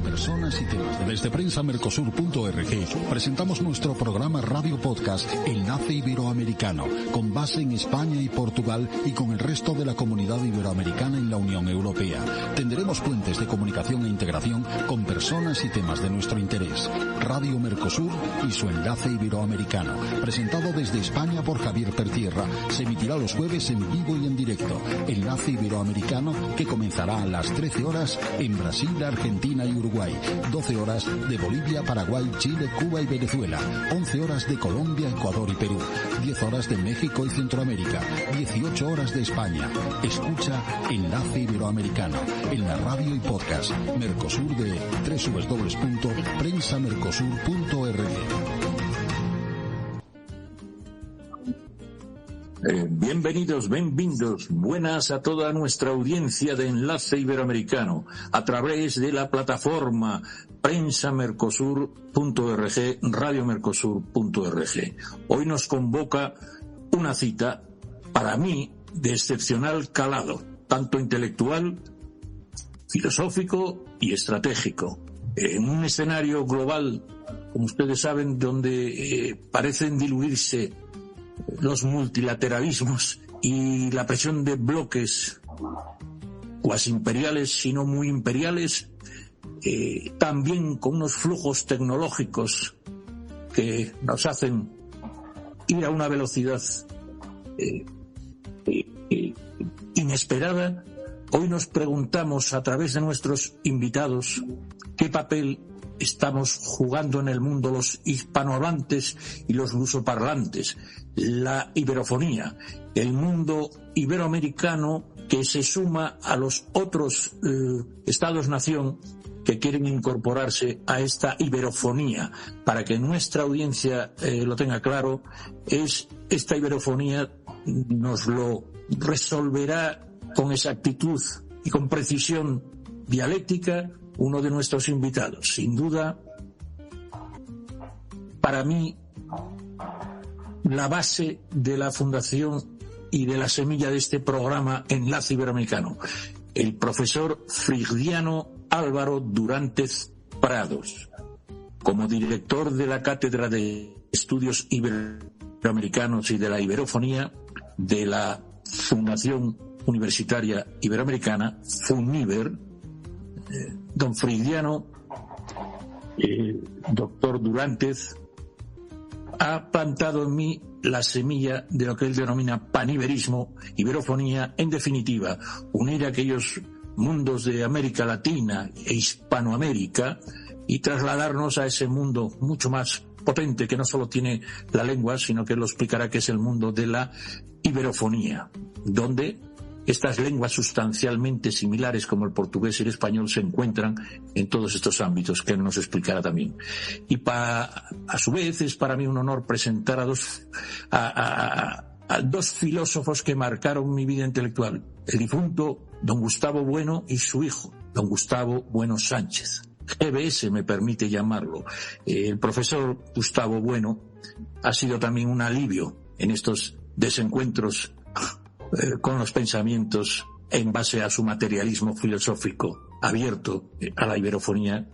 personas y temas. Desde prensamercosur.org presentamos nuestro programa radio podcast Enlace Iberoamericano, con base en España y Portugal y con el resto de la comunidad iberoamericana en la Unión Europea. Tendremos puentes de comunicación e integración con personas y temas de nuestro interés. Radio Mercosur y su Enlace Iberoamericano, presentado desde España por Javier Pertierra. Se emitirá los jueves en vivo y en directo. Enlace Iberoamericano, que comenzará a las 13 horas en Brasil, Argentina y Uruguay, 12 horas de Bolivia, Paraguay, Chile, Cuba y Venezuela, 11 horas de Colombia, Ecuador y Perú, 10 horas de México y Centroamérica, 18 horas de España. Escucha Enlace Iberoamericano en la radio y podcast Mercosur de www.prensamercosur.org. Bienvenidos, buenas a toda nuestra audiencia de Enlace Iberoamericano a través de la plataforma prensamercosur.org, radiomercosur.org. Hoy nos convoca una cita, para mí, de excepcional calado, tanto intelectual, filosófico y estratégico. En un escenario global, como ustedes saben, donde parecen diluirse los multilateralismos y la presión de bloques cuasi imperiales, sino muy imperiales, también con unos flujos tecnológicos que nos hacen ir a una velocidad inesperada. Hoy nos preguntamos a través de nuestros invitados qué papel estamos jugando en el mundo los hispanohablantes y los lusoparlantes, la iberofonía, el mundo iberoamericano que se suma a los otros estados-nación que quieren incorporarse a esta iberofonía. Para que nuestra audiencia lo tenga claro, esta iberofonía nos lo resolverá con exactitud y con precisión dialéctica uno de nuestros invitados. Sin duda, para mí, la base de la fundación y de la semilla de este programa Enlace Iberoamericano, el profesor Frigdiano Álvaro Durantez Prados, como director de la Cátedra de Estudios Iberoamericanos y de la Iberofonía de la Fundación Universitaria Iberoamericana, FUNIBER. Don Frigdiano, doctor Durantez, ha plantado en mí la semilla de lo que él denomina paniberismo, iberofonía, en definitiva, unir aquellos mundos de América Latina e Hispanoamérica y trasladarnos a ese mundo mucho más potente, que no solo tiene la lengua, sino que lo explicará, que es el mundo de la iberofonía, donde estas lenguas sustancialmente similares como el portugués y el español se encuentran en todos estos ámbitos, que él nos explicará también. Y a su vez es para mí un honor presentar a dos filósofos que marcaron mi vida intelectual: el difunto don Gustavo Bueno y su hijo, don Gustavo Bueno Sánchez. GBS me permite llamarlo. El profesor Gustavo Bueno ha sido también un alivio en estos desencuentros con los pensamientos en base a su materialismo filosófico abierto a la iberofonía.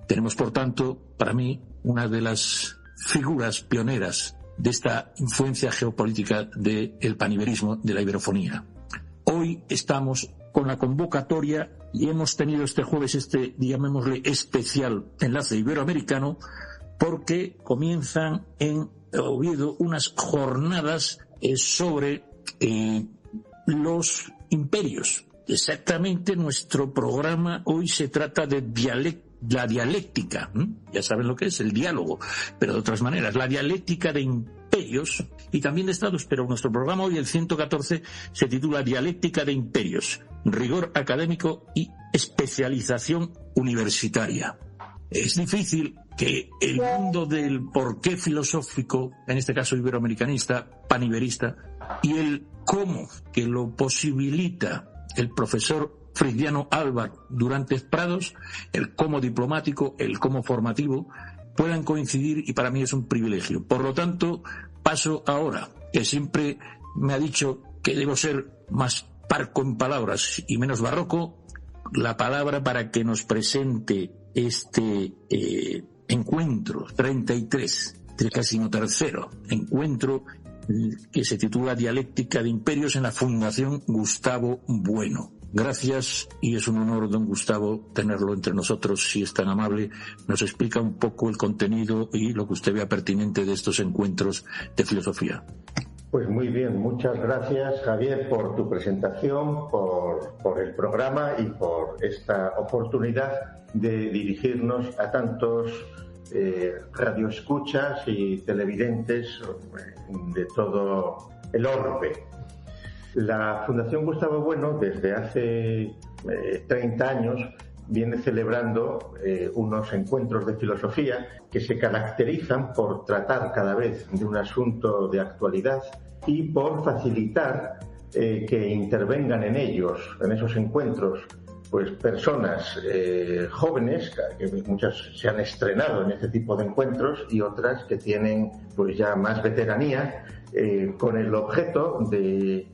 Tenemos, por tanto, para mí, una de las figuras pioneras de esta influencia geopolítica del paniberismo, de la iberofonía. Hoy estamos con la convocatoria y hemos tenido este jueves llamémosle, especial Enlace Iberoamericano, porque comienzan en Oviedo unas jornadas sobre los imperios. Exactamente, nuestro programa hoy se trata de la dialéctica. Ya saben lo que es el diálogo, pero de otras maneras, la dialéctica de imperios y también de estados. Pero nuestro programa hoy, el 114, se titula Dialéctica de imperios, rigor académico y especialización universitaria. Es difícil que el mundo del porqué filosófico, en este caso iberoamericanista, paniberista, y el cómo que lo posibilita el profesor Frigdiano Álvaro Durantez Prados, el cómo diplomático, el cómo formativo, puedan coincidir, y para mí es un privilegio. Por lo tanto, paso ahora, que siempre me ha dicho que debo ser más parco en palabras y menos barroco, la palabra para que nos presente este encuentro 33, 33º encuentro que se titula Dialéctica de Imperios en la Fundación Gustavo Bueno. Gracias, y es un honor, don Gustavo, tenerlo entre nosotros, si es tan amable. Nos explica un poco el contenido y lo que usted vea pertinente de estos encuentros de filosofía. Pues muy bien, muchas gracias, Javier, por tu presentación, por el programa y por esta oportunidad de dirigirnos a tantos radioescuchas y televidentes de todo el orbe. La Fundación Gustavo Bueno, desde hace 30 años, viene celebrando unos encuentros de filosofía que se caracterizan por tratar cada vez de un asunto de actualidad y por facilitar que intervengan en ellos, en esos encuentros, pues personas jóvenes, que muchas se han estrenado en este tipo de encuentros, y otras que tienen pues ya más veteranía, con el objeto de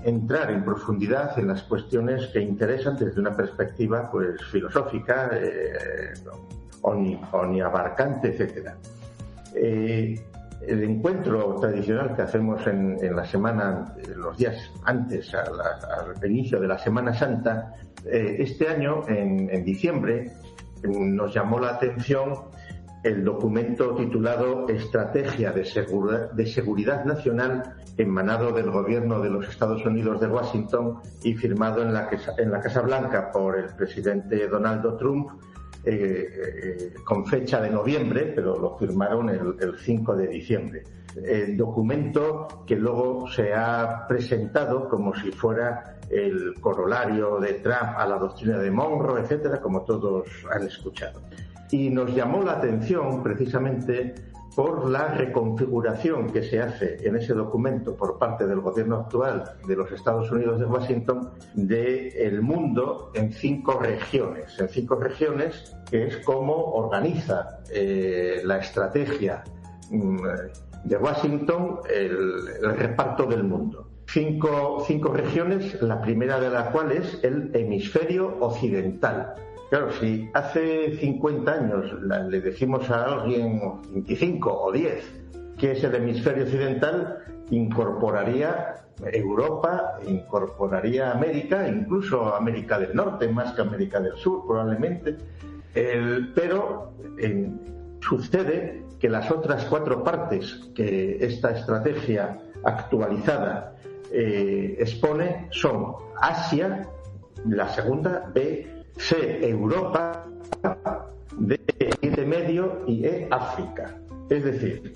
entrar en profundidad en las cuestiones que interesan desde una perspectiva pues filosófica, omniabarcante, etcétera. El encuentro tradicional que hacemos en la semana, los días antes al inicio de la Semana Santa, este año en diciembre nos llamó la atención el documento titulado Estrategia de Seguridad Nacional, emanado del gobierno de los Estados Unidos de Washington y firmado en la Casa Blanca por el presidente Donald Trump, con fecha de noviembre, pero lo firmaron el 5 de diciembre. El documento que luego se ha presentado como si fuera el corolario de Trump a la doctrina de Monroe, etcétera, como todos han escuchado. Y nos llamó la atención precisamente por la reconfiguración que se hace en ese documento por parte del gobierno actual de los Estados Unidos de Washington del mundo en 5 regiones. En 5 regiones, que es como organiza la estrategia de Washington el reparto del mundo. Cinco regiones, la primera de las cuales es el hemisferio occidental. Claro, si hace 50 años le decimos a alguien, 25 o 10, que es el hemisferio occidental, incorporaría Europa, incorporaría América, incluso América del Norte, más que América del Sur, probablemente. Pero sucede que las otras 4 partes que esta estrategia actualizada expone son Asia, la segunda, B, C, Europa, D, Oriente Medio y E, África. Es decir,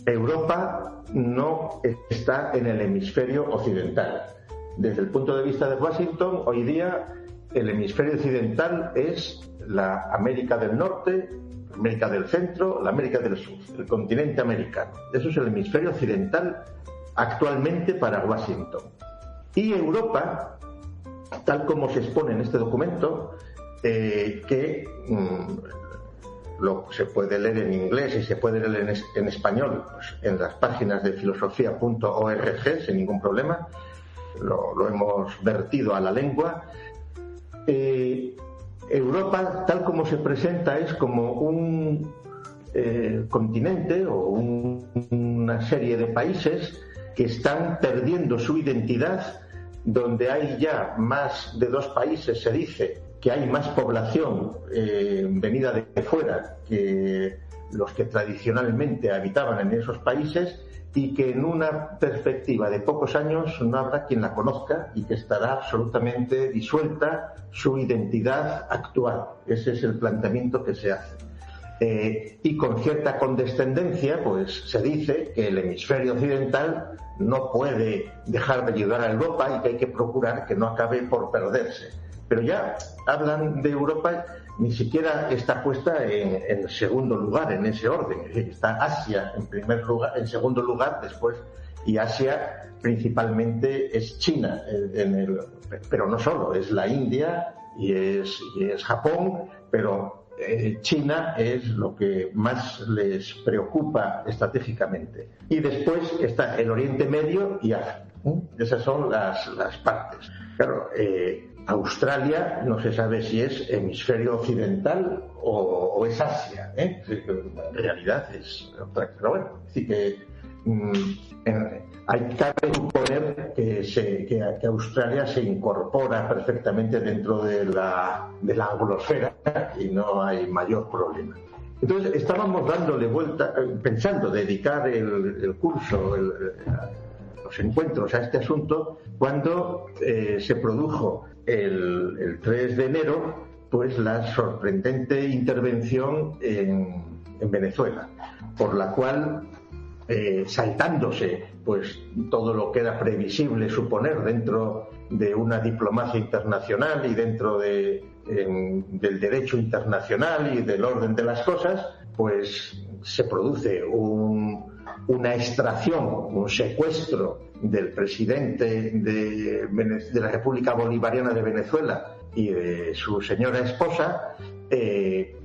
Europa no está en el hemisferio occidental. Desde el punto de vista de Washington, hoy día el hemisferio occidental es la América del Norte, América del Centro, la América del Sur, el continente americano. Eso es el hemisferio occidental actualmente para Washington. Y Europa, tal como se expone en este documento, que se puede leer en inglés y se puede leer en español, pues, en las páginas de filosofía.org sin ningún problema, lo hemos vertido a la lengua. Europa, tal como se presenta, es como un continente o una serie de países que están perdiendo su identidad, donde hay ya más de 2 países, se dice que hay más población venida de fuera que los que tradicionalmente habitaban en esos países, y que en una perspectiva de pocos años no habrá quien la conozca y que estará absolutamente disuelta su identidad actual. Ese es el planteamiento que se hace. Y con cierta condescendencia, pues se dice que el hemisferio occidental no puede dejar de ayudar a Europa y que hay que procurar que no acabe por perderse. Pero ya hablan de Europa, ni siquiera está puesta en segundo lugar, en ese orden. Está Asia en primer lugar, en segundo lugar después, y Asia principalmente es China, pero no solo, es la India y es Japón, pero China es lo que más les preocupa estratégicamente. Y después está el Oriente Medio y África. Esas son las partes. Claro, Australia no se sabe si es hemisferio occidental o es Asia, ¿eh? En realidad es otra, pero bueno, así que cabe suponer que Australia se incorpora perfectamente dentro de la anglosfera y no hay mayor problema. Entonces estábamos dándole vuelta, pensando dedicar el curso, los encuentros a este asunto, cuando se produjo el 3 de enero pues la sorprendente intervención en Venezuela, por la cual saltándose pues todo lo que era previsible suponer dentro de una diplomacia internacional y dentro del derecho internacional y del orden de las cosas, pues se produce una extracción, un secuestro del presidente de la República Bolivariana de Venezuela y de su señora esposa,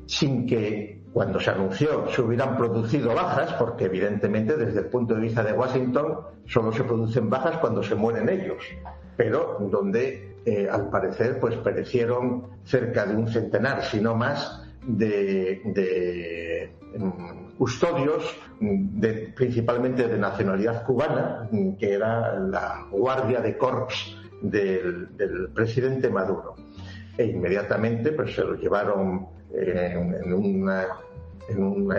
sin que cuando se anunció se hubieran producido bajas, porque evidentemente desde el punto de vista de Washington solo se producen bajas cuando se mueren ellos, pero donde al parecer pues perecieron cerca de un centenar, si no más, de custodios, principalmente de nacionalidad cubana, que era la guardia de corps del presidente Maduro. E inmediatamente pues se lo llevaron en una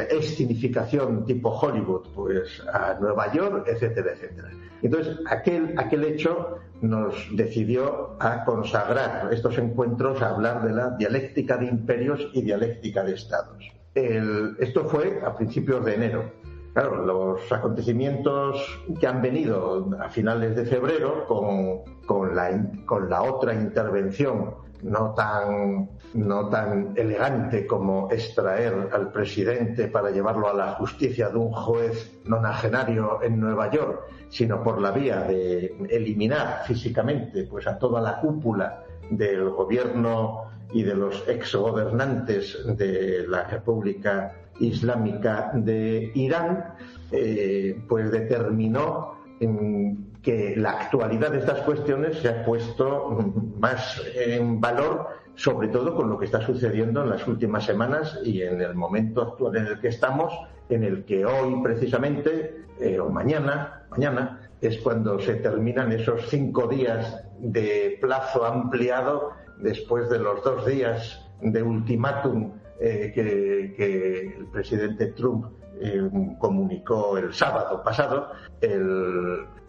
escenificación tipo Hollywood pues a Nueva York, etcétera, etcétera. Entonces aquel hecho nos decidió a consagrar estos encuentros, a hablar de la dialéctica de imperios y dialéctica de estados. Esto fue a principios de enero. Claro, los acontecimientos que han venido a finales de febrero con la otra intervención no tan elegante como extraer al presidente para llevarlo a la justicia de un juez nonagenario en Nueva York, sino por la vía de eliminar físicamente pues a toda la cúpula del gobierno y de los exgobernantes de la República Islámica de Irán, pues determinó que la actualidad de estas cuestiones se ha puesto más en valor, sobre todo con lo que está sucediendo en las últimas semanas y en el momento actual en el que estamos, en el que hoy precisamente, o mañana, es cuando se terminan esos 5 días de plazo ampliado después de los 2 días de ultimátum que el presidente Trump comunicó el sábado pasado,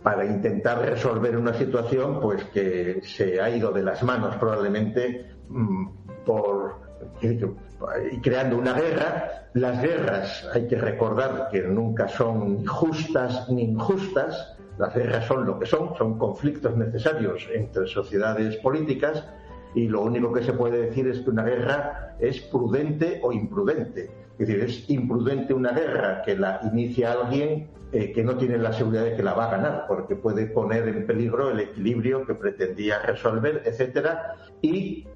para intentar resolver una situación pues que se ha ido de las manos probablemente creando una guerra. Las guerras, hay que recordar que nunca son ni justas ni injustas. Las guerras son lo que son conflictos necesarios entre sociedades políticas, y lo único que se puede decir es que una guerra es prudente o imprudente. Es decir, es imprudente una guerra que la inicia alguien que no tiene la seguridad de que la va a ganar, porque puede poner en peligro el equilibrio que pretendía resolver, etcétera, y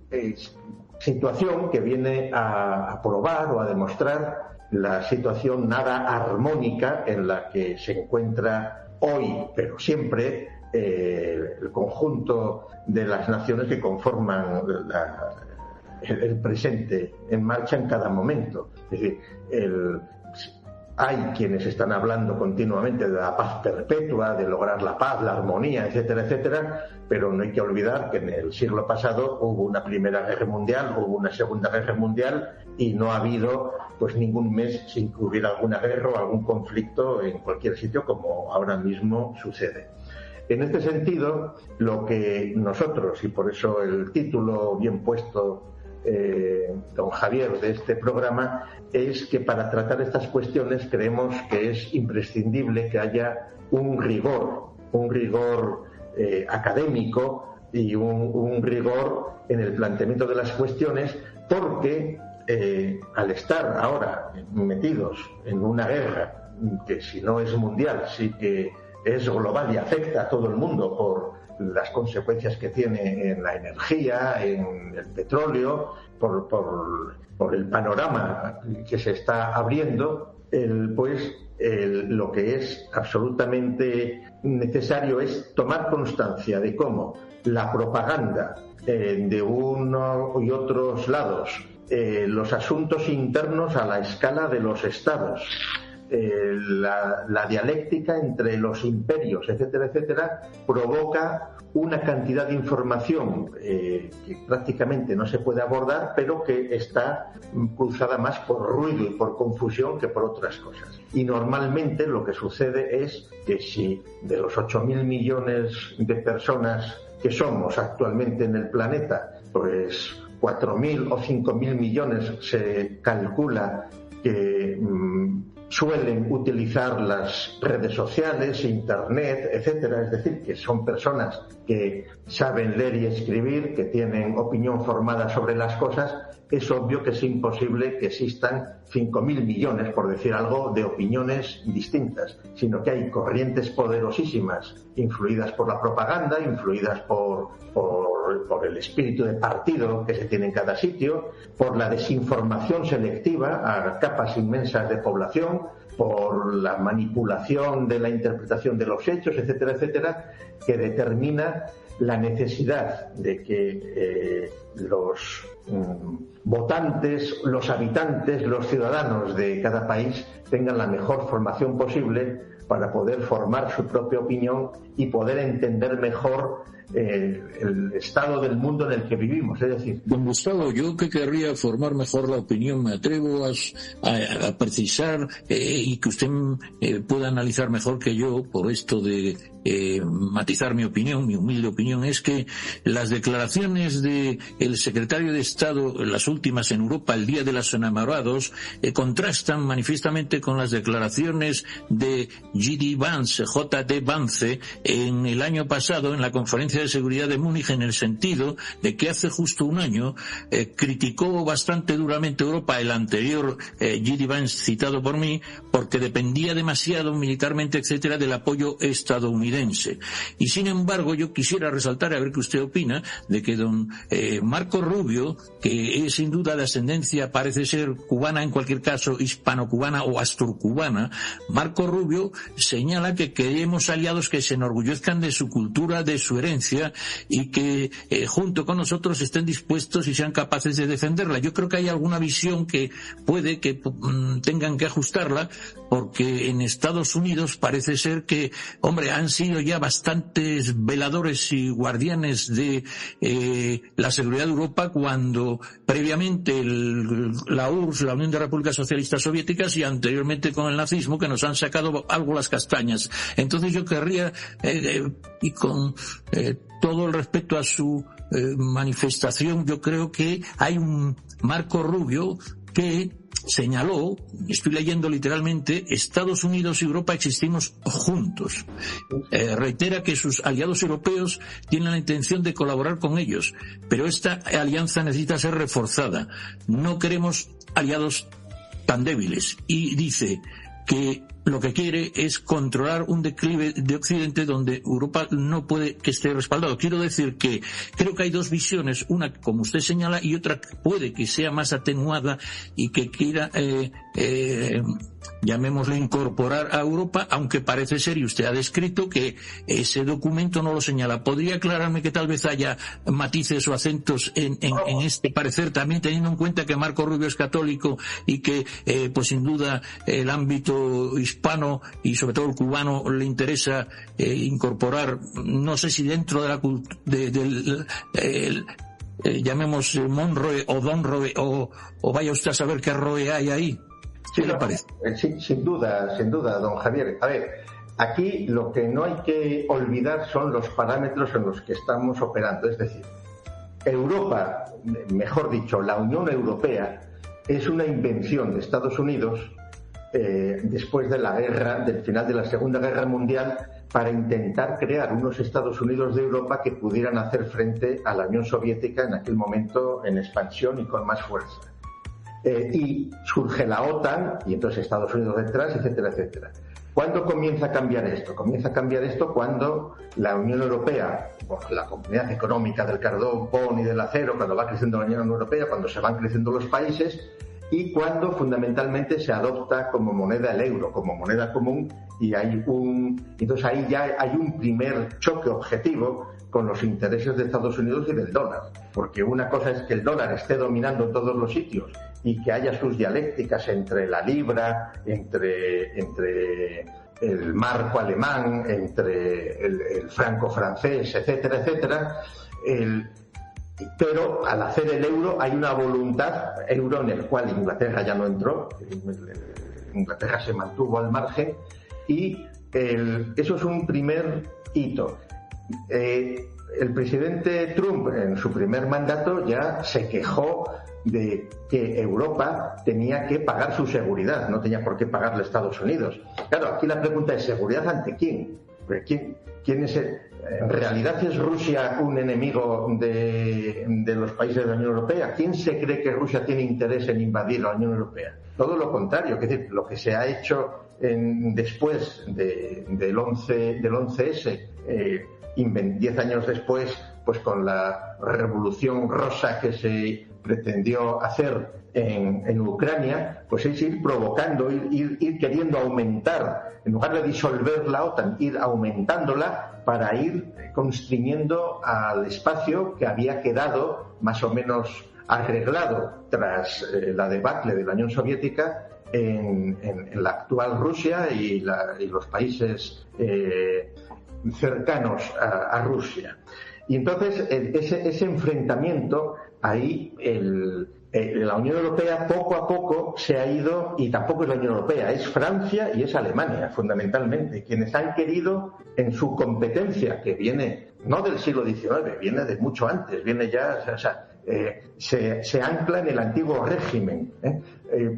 situación que viene a probar o a demostrar la situación nada armónica en la que se encuentra hoy, pero siempre, el conjunto de las naciones que conforman el presente en marcha en cada momento. Es decir, hay quienes están hablando continuamente de la paz perpetua, de lograr la paz, la armonía, etcétera, etcétera, pero no hay que olvidar que en el siglo pasado hubo una Primera Guerra Mundial, hubo una Segunda Guerra Mundial, y no ha habido pues ningún mes sin que hubiera alguna guerra o algún conflicto en cualquier sitio, como ahora mismo sucede. En este sentido, lo que nosotros, y por eso el título bien puesto, don Javier, de este programa, es que para tratar estas cuestiones creemos que es imprescindible que haya un rigor académico y un rigor en el planteamiento de las cuestiones, porque al estar ahora metidos en una guerra que, si no es mundial, sí que es global y afecta a todo el mundo por las consecuencias que tiene en la energía, en el petróleo, por el panorama que se está abriendo, lo que es absolutamente necesario es tomar constancia de cómo la propaganda de uno y otros lados, los asuntos internos a la escala de los estados, la dialéctica entre los imperios, etcétera, etcétera, provoca una cantidad de información que prácticamente no se puede abordar, pero que está cruzada más por ruido y por confusión que por otras cosas. Y normalmente lo que sucede es que si de los 8.000 millones de personas que somos actualmente en el planeta, pues 4.000 o 5.000 millones se calcula que suelen utilizar las redes sociales, internet, etcétera, es decir, que son personas que saben leer y escribir, que tienen opinión formada sobre las cosas. Es obvio que es imposible que existan 5.000 millones, por decir algo, de opiniones distintas, sino que hay corrientes poderosísimas, influidas por la propaganda, influidas por el espíritu de partido que se tiene en cada sitio, por la desinformación selectiva a capas inmensas de población, por la manipulación de la interpretación de los hechos, etcétera, etcétera, que determina la necesidad de que los votantes, los habitantes, los ciudadanos de cada país tengan la mejor formación posible para poder formar su propia opinión y poder entender mejor el estado del mundo en el que vivimos. Es decir, don Gustavo, yo que querría formar mejor la opinión, me atrevo a precisar y que usted pueda analizar mejor que yo, por esto de matizar mi opinión, mi humilde opinión, es que las declaraciones de el secretario de Estado, las últimas en Europa, el Día de los Enamorados, contrastan manifiestamente con las declaraciones de J.D. Vance en el año pasado en la Conferencia de Seguridad de Múnich, en el sentido de que hace justo un año criticó bastante duramente Europa, el anterior J.D. Vance citado por mí, porque dependía demasiado militarmente, etcétera, del apoyo estadounidense. Y sin embargo, yo quisiera resaltar, a ver qué usted opina, de que don Marco Rubio, que es sin duda de ascendencia, parece ser cubana, en cualquier caso hispano-cubana o asturcubana, Marco Rubio señala que queremos aliados que se enorgullezcan de su cultura, de su herencia, y que junto con nosotros estén dispuestos y sean capaces de defenderla. Yo creo que hay alguna visión que puede que tengan que ajustarla, porque en Estados Unidos parece ser que, hombre, han sido ya bastantes veladores y guardianes de la seguridad de Europa, cuando previamente la URSS, la Unión de Repúblicas Socialistas Soviéticas, y anteriormente con el nazismo, que nos han sacado algo las castañas. Entonces yo querría, y con todo el respeto a su manifestación, yo creo que hay un Marco Rubio que señaló, estoy leyendo literalmente, Estados Unidos y Europa existimos juntos. Reitera que sus aliados europeos tienen la intención de colaborar con ellos, pero esta alianza necesita ser reforzada. No queremos aliados tan débiles. Y dice que lo que quiere es controlar un declive de Occidente donde Europa no puede que esté respaldado. Quiero decir que creo que hay dos visiones, una como usted señala y otra que puede que sea más atenuada y que quiera llamémosle incorporar a Europa, aunque parece ser, y usted ha descrito, que ese documento no lo señala. ¿Podría aclararme que tal vez haya matices o acentos en este parecer, también teniendo en cuenta que Marco Rubio es católico y que pues sin duda el ámbito hispano y sobre todo el cubano le interesa incorporar, no sé si dentro de la llamemos Monroe o Donroe o vaya usted a saber qué Roe hay ahí? ¿Qué le parece? Sin duda, don Javier. A ver, aquí lo que no hay que olvidar son los parámetros en los que estamos operando. Es decir, Europa, mejor dicho, la Unión Europea, es una invención de Estados Unidos después de la guerra, del final de la Segunda Guerra Mundial, para intentar crear unos Estados Unidos de Europa que pudieran hacer frente a la Unión Soviética en aquel momento en expansión y con más fuerza. Y surge la OTAN y entonces Estados Unidos detrás, etcétera, etcétera. ¿Cuándo comienza a cambiar esto? Comienza a cambiar esto cuando la Unión Europea, la Comunidad Económica del Carbón y del Acero, cuando va creciendo la Unión Europea, cuando se van creciendo los países, y cuando fundamentalmente se adopta como moneda el euro, como moneda común, y entonces ahí ya hay un primer choque objetivo con los intereses de Estados Unidos y del dólar, porque una cosa es que el dólar esté dominando en todos los sitios y que haya sus dialécticas entre la libra, entre el marco alemán, entre el franco francés, etcétera, etcétera. Pero al hacer el euro hay una voluntad, euro en el cual Inglaterra ya no entró, Inglaterra se mantuvo al margen, y eso es un primer hito. El presidente Trump en su primer mandato ya se quejó de que Europa tenía que pagar su seguridad, no tenía por qué pagarle a Estados Unidos. Claro, aquí la pregunta es ¿seguridad ante quién? ¿Quién es en realidad es Rusia un enemigo de los países de la Unión Europea? ¿Quién se cree que Rusia tiene interés en invadir la Unión Europea? Todo lo contrario, es decir, lo que se ha hecho después del 11S, 10 años después, pues con la revolución rosa que se pretendió hacer en Ucrania, pues es ir provocando, ir queriendo aumentar, en lugar de disolver la OTAN, ir aumentándola para ir constriñendo al espacio que había quedado más o menos arreglado tras la debacle de la Unión Soviética en la actual Rusia y los países cercanos a Rusia. Y entonces ese enfrentamiento ahí la Unión Europea poco a poco se ha ido, y tampoco es la Unión Europea, es Francia y es Alemania fundamentalmente, quienes han querido en su competencia, que viene no del siglo XIX, viene de mucho antes, viene ya, o sea, se ancla en el antiguo régimen,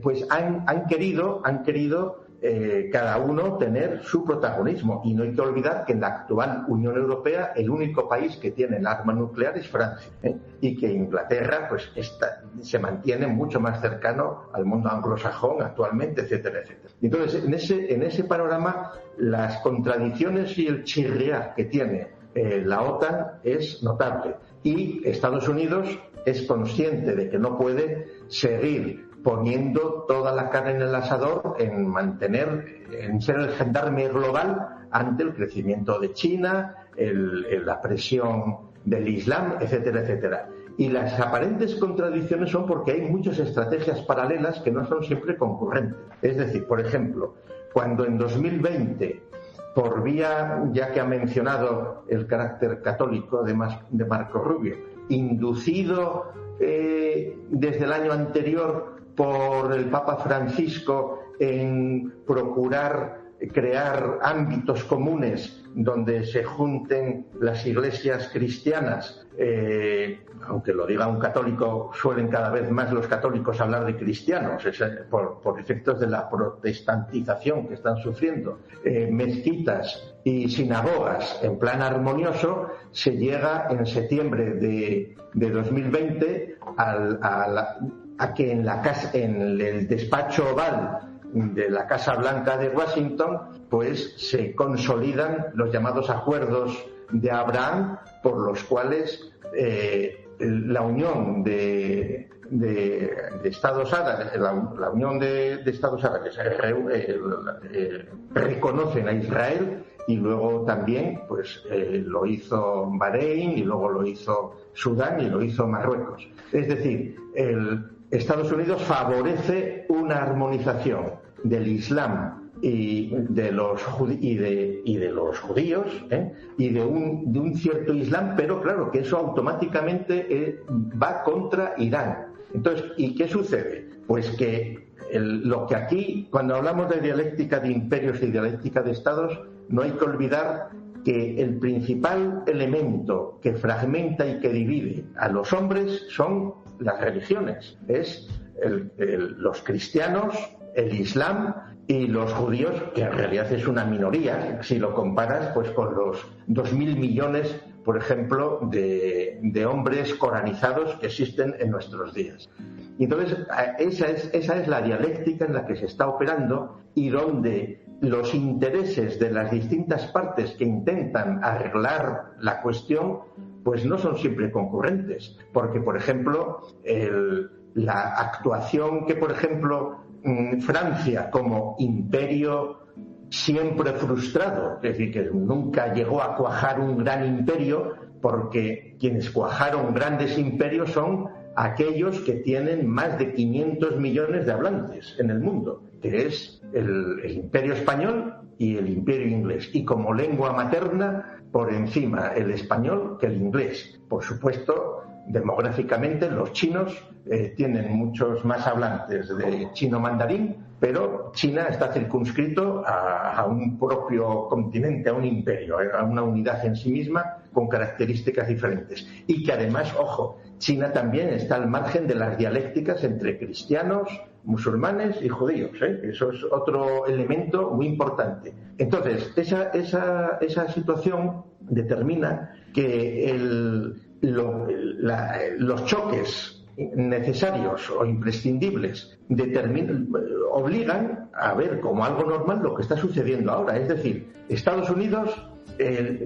pues han querido cada uno tener su protagonismo, y no hay que olvidar que en la actual Unión Europea el único país que tiene el arma nuclear es Francia, y que Inglaterra pues se mantiene mucho más cercano al mundo anglosajón actualmente, etcétera, etcétera. Entonces en ese panorama las contradicciones y el chirriar que tiene la OTAN es notable, y Estados Unidos es consciente de que no puede seguir poniendo toda la carne en el asador en ser el gendarme global ante el crecimiento de China, la presión del Islam, etcétera, etcétera. Y las aparentes contradicciones son porque hay muchas estrategias paralelas que no son siempre concurrentes. Es decir, por ejemplo, cuando en 2020, por vía, ya que ha mencionado el carácter católico de Marco Rubio, inducido desde el año anterior por el Papa Francisco en procurar crear ámbitos comunes donde se junten las iglesias cristianas, aunque lo diga un católico, suelen cada vez más los católicos hablar de cristianos, por efectos de la protestantización que están sufriendo, mezquitas y sinagogas en plan armonioso. Se llega en septiembre de 2020 a que en el despacho oval de la Casa Blanca de Washington pues se consolidan los llamados acuerdos de Abraham, por los cuales la unión de Estados Árabes, la unión de Estados Árabes reconocen a Israel, y luego también pues lo hizo Bahrein, y luego lo hizo Sudán, y lo hizo Marruecos. Es decir, Estados Unidos favorece una armonización del Islam y de los judíos, y de un cierto Islam, pero claro que eso automáticamente va contra Irán. Entonces, ¿y qué sucede? Pues que lo que aquí, cuando hablamos de dialéctica de imperios y dialéctica de estados, no hay que olvidar que el principal elemento que fragmenta y que divide a los hombres son las religiones. Es los cristianos, el Islam y los judíos, que en realidad es una minoría si lo comparas pues con los 2.000 millones, por ejemplo, de hombres coranizados que existen en nuestros días. Y entonces esa es la dialéctica en la que se está operando, y donde los intereses de las distintas partes que intentan arreglar la cuestión pues no son siempre concurrentes, porque por ejemplo la actuación que, por ejemplo, Francia como imperio siempre frustrado, es decir, que nunca llegó a cuajar un gran imperio, porque quienes cuajaron grandes imperios son aquellos que tienen más de 500 millones de hablantes en el mundo, que es el imperio español y el imperio inglés, y como lengua materna por encima el español que el inglés. Por supuesto, demográficamente los chinos tienen muchos más hablantes de chino mandarín, pero China está circunscrito a un propio continente, a un imperio, a una unidad en sí misma con características diferentes. Y que además, ojo, China también está al margen de las dialécticas entre cristianos, musulmanes y judíos, ¿eh? Eso es otro elemento muy importante. Entonces, esa situación determina que los choques necesarios o imprescindibles obligan a ver como algo normal lo que está sucediendo ahora. Es decir, Estados Unidos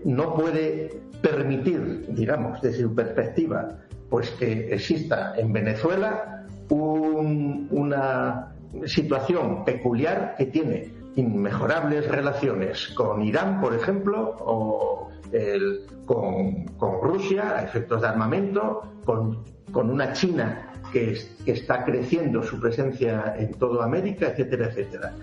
no puede permitir, digamos, desde su perspectiva, pues que exista en Venezuela una situación peculiar que tiene inmejorables relaciones con Irán, por ejemplo, o con Rusia a efectos de armamento, con una China que está creciendo su presencia en toda América, etcétera, etcétera.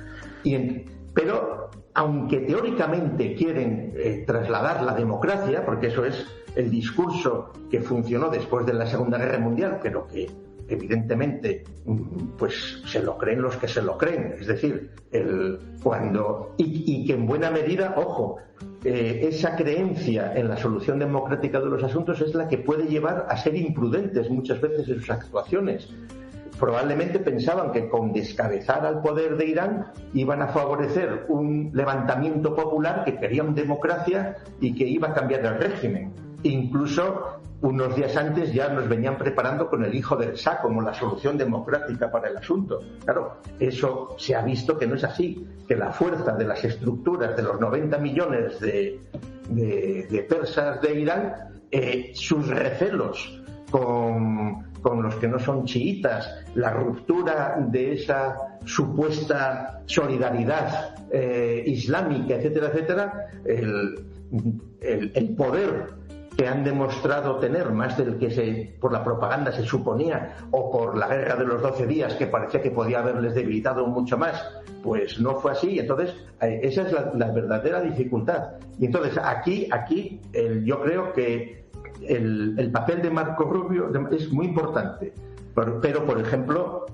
Pero aunque teóricamente quieren trasladar la democracia, porque eso es el discurso que funcionó después de la Segunda Guerra Mundial, pero que evidentemente pues se lo creen los que se lo creen, es decir, y que en buena medida, ojo, esa creencia en la solución democrática de los asuntos es la que puede llevar a ser imprudentes muchas veces en sus actuaciones. Probablemente pensaban que con descabezar al poder de Irán iban a favorecer un levantamiento popular que querían democracia y que iba a cambiar el régimen. Incluso unos días antes ya nos venían preparando con el hijo del Shah como la solución democrática para el asunto. Claro, eso se ha visto que no es así, que la fuerza de las estructuras de los 90 millones de persas de Irán, sus recelos con los que no son chiitas, la ruptura de esa supuesta solidaridad islámica, etcétera, etcétera, el poder que han demostrado tener más del que por la propaganda se suponía, o por la guerra de los 12 días que parecía que podía haberles debilitado mucho más, pues no fue así. Entonces esa es la verdadera dificultad. Y entonces aquí yo creo que el papel de Marco Rubio es muy importante, pero por ejemplo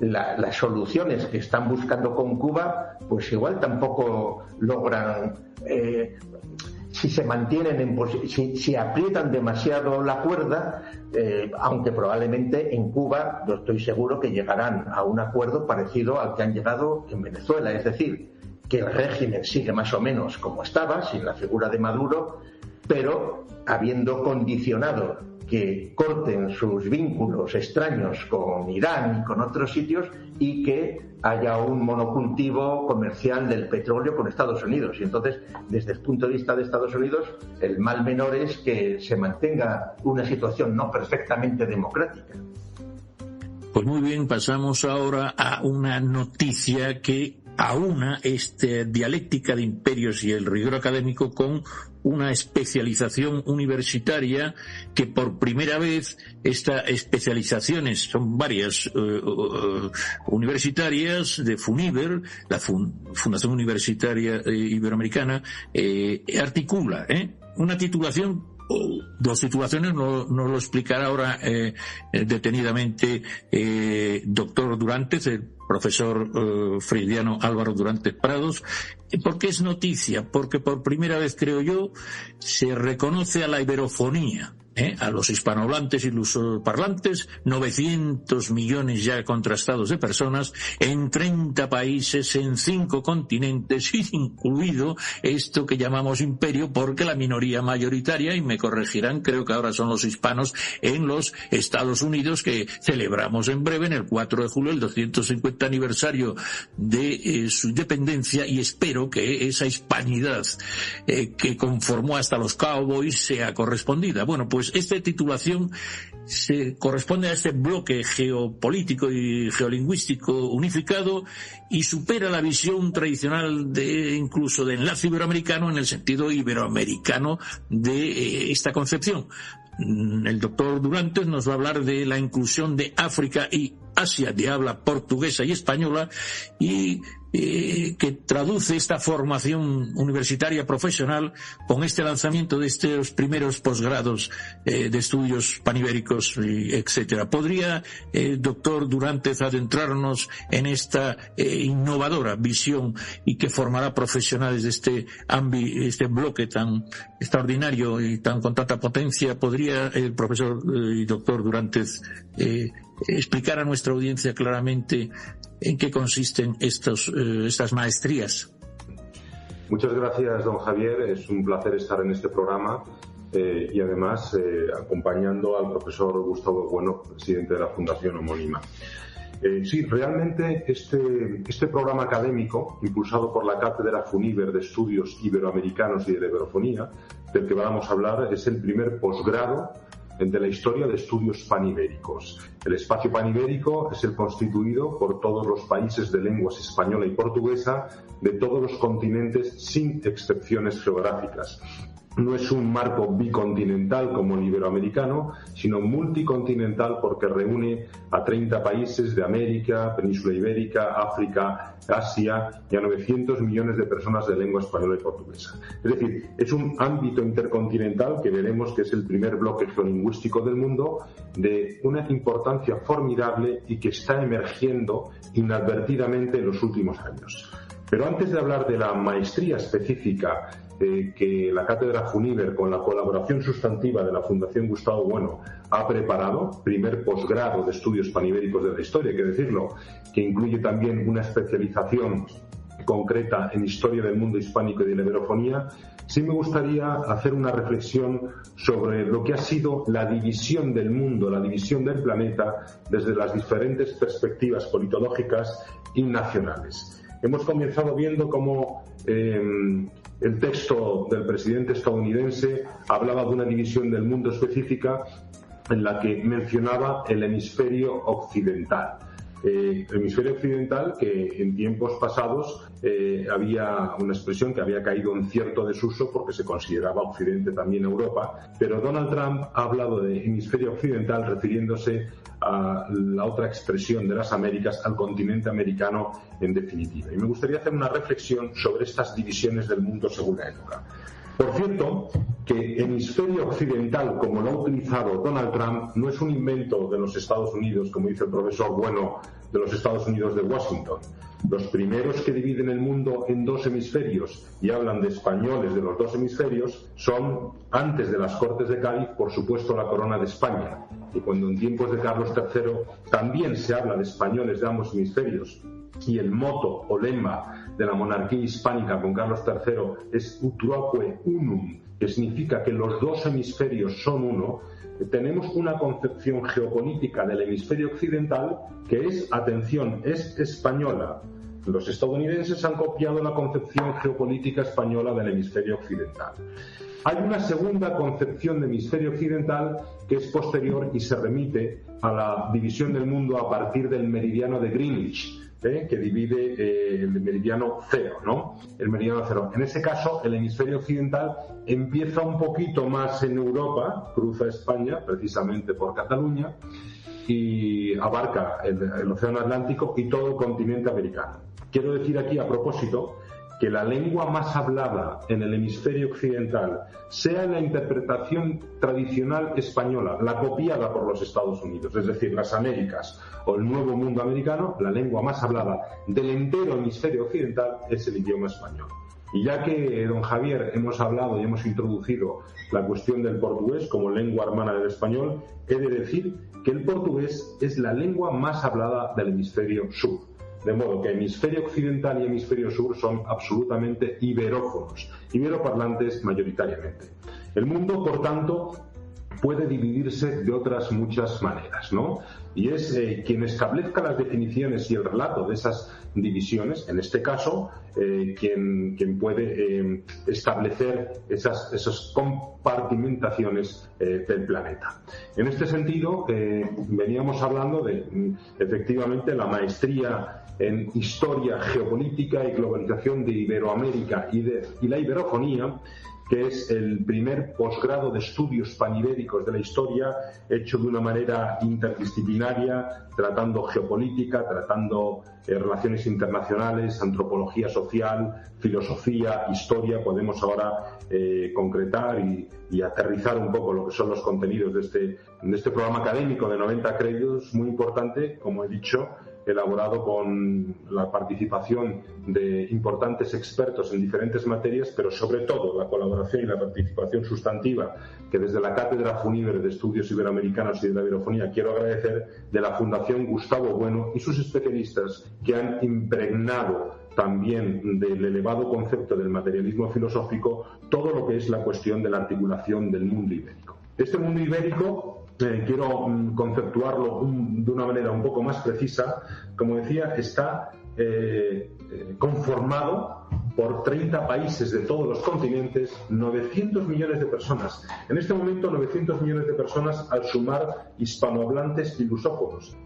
las soluciones que están buscando con Cuba pues igual tampoco logran, si se mantienen si aprietan demasiado la cuerda, aunque probablemente en Cuba yo estoy seguro que llegarán a un acuerdo parecido al que han llegado en Venezuela, es decir, que el régimen sigue más o menos como estaba, sin la figura de Maduro, pero habiendo condicionado que corten sus vínculos extraños con Irán y con otros sitios, y que haya un monocultivo comercial del petróleo con Estados Unidos. Y entonces, desde el punto de vista de Estados Unidos, el mal menor es que se mantenga una situación no perfectamente democrática. Pues muy bien, pasamos ahora a una noticia que aúna esta dialéctica de imperios y el rigor académico con una especialización universitaria que por primera vez estas especializaciones, son varias universitarias de FUNIBER, la Fundación Universitaria Iberoamericana, articula una titulación, dos titulaciones, no lo explicará ahora detenidamente doctor Durantes, el profesor freudiano Álvaro Durantes Prados. ¿Por qué es noticia? Porque por primera vez, creo yo, se reconoce a la iberofonía, a los hispanohablantes y lusoparlantes, 900 millones ya contrastados de personas en 30 países, en 5 continentes, incluido esto que llamamos imperio, porque la minoría mayoritaria, y me corregirán, creo que ahora son los hispanos en los Estados Unidos, que celebramos en breve, en el 4 de julio, el 250 aniversario de su independencia, y espero que esa hispanidad que conformó hasta los cowboys sea correspondida. Bueno, pues esta titulación se corresponde a este bloque geopolítico y geolingüístico unificado y supera la visión tradicional incluso de enlace iberoamericano en el sentido iberoamericano de esta concepción. El doctor Durantes nos va a hablar de la inclusión de África y Asia de habla portuguesa y española y que traduce esta formación universitaria profesional con este lanzamiento de estos primeros posgrados de estudios panibéricos, etcétera. ¿Podría, doctor Durantes, adentrarnos en esta innovadora visión y que formará profesionales de este bloque tan extraordinario y con tanta potencia? ¿Podría el profesor y doctor Durantes explicar a nuestra audiencia claramente en qué consisten estas maestrías? Muchas gracias, don Javier. Es un placer estar en este programa y además acompañando al profesor Gustavo Bueno, presidente de la Fundación homónima. Sí, realmente este programa académico, impulsado por la Cátedra FUNIBER de Estudios Iberoamericanos y de la Iberofonía, del que vamos a hablar, es el primer posgrado de la historia de estudios panibéricos. El espacio panibérico es el constituido por todos los países de lenguas española y portuguesa de todos los continentes sin excepciones geográficas. No es un marco bicontinental como el iberoamericano, sino multicontinental porque reúne a 30 países de América, Península Ibérica, África, Asia y a 900 millones de personas de lengua española y portuguesa. Es decir, es un ámbito intercontinental que veremos que es el primer bloque geolingüístico del mundo de una importancia formidable y que está emergiendo inadvertidamente en los últimos años. Pero antes de hablar de la maestría específica que la Cátedra FUNIBER, con la colaboración sustantiva de la Fundación Gustavo Bueno, ha preparado, primer posgrado de estudios panibéricos de la historia, hay que decirlo, que incluye también una especialización concreta en historia del mundo hispánico y de la iberofonía, sí me gustaría hacer una reflexión sobre lo que ha sido la división del mundo, la división del planeta, desde las diferentes perspectivas politológicas y nacionales. Hemos comenzado viendo cómo el texto del presidente estadounidense hablaba de una división del mundo específica en la que mencionaba el hemisferio occidental. El hemisferio occidental que en tiempos pasados había una expresión que había caído en cierto desuso porque se consideraba occidente también Europa, pero Donald Trump ha hablado de hemisferio occidental refiriéndose a la otra expresión de las Américas, al continente americano en definitiva. Y me gustaría hacer una reflexión sobre estas divisiones del mundo según la época. Por cierto, que hemisferio occidental, como lo ha utilizado Donald Trump, no es un invento de los Estados Unidos, como dice el profesor Bueno, de los Estados Unidos de Washington. Los primeros que dividen el mundo en dos hemisferios y hablan de españoles de los dos hemisferios son, antes de las Cortes de Cádiz, por supuesto, la Corona de España. Y cuando en tiempos de Carlos III también se habla de españoles de ambos hemisferios, y el moto o lema de la monarquía hispánica con Carlos III es Utroque Unum, que significa que los dos hemisferios son uno, tenemos una concepción geopolítica del hemisferio occidental que es, atención, es española. Los estadounidenses han copiado la concepción geopolítica española del hemisferio occidental. Hay una segunda concepción de hemisferio occidental que es posterior y se remite a la división del mundo a partir del meridiano de Greenwich, que divide el meridiano cero, ¿no? El meridiano cero. En ese caso, el hemisferio occidental empieza un poquito más en Europa, cruza España, precisamente por Cataluña, y abarca el océano Atlántico y todo el continente americano. Quiero decir aquí, a propósito, que la lengua más hablada en el hemisferio occidental sea la interpretación tradicional española, la copiada por los Estados Unidos, es decir, las Américas o el Nuevo Mundo americano, la lengua más hablada del entero hemisferio occidental es el idioma español. Y ya que, don Javier, hemos hablado y hemos introducido la cuestión del portugués como lengua hermana del español, he de decir que el portugués es la lengua más hablada del hemisferio sur. De modo que hemisferio occidental y hemisferio sur son absolutamente iberófonos, iberoparlantes mayoritariamente. El mundo, por tanto, puede dividirse de otras muchas maneras, ¿no? Y es quien establezca las definiciones y el relato de esas divisiones, en este caso, quien puede establecer esas compartimentaciones del planeta. En este sentido, veníamos hablando de, efectivamente, la maestría en Historia, Geopolítica y Globalización de Iberoamérica y la Iberofonía, que es el primer posgrado de estudios panibéricos de la historia, hecho de una manera interdisciplinaria, tratando geopolítica, tratando relaciones internacionales, antropología social, filosofía, historia. Podemos ahora concretar y aterrizar un poco lo que son los contenidos de este programa académico de 90 créditos, muy importante, como he dicho, elaborado con la participación de importantes expertos en diferentes materias, pero sobre todo la colaboración y la participación sustantiva que desde la Cátedra Funiver de Estudios Iberoamericanos y de la Iberofonía quiero agradecer, de la Fundación Gustavo Bueno y sus especialistas, que han impregnado también del elevado concepto del materialismo filosófico todo lo que es la cuestión de la articulación del mundo ibérico. Este mundo ibérico quiero conceptuarlo de una manera un poco más precisa. Como decía, está conformado por 30 países de todos los continentes, 900 millones de personas. En este momento, 900 millones de personas al sumar hispanohablantes y lusófonos.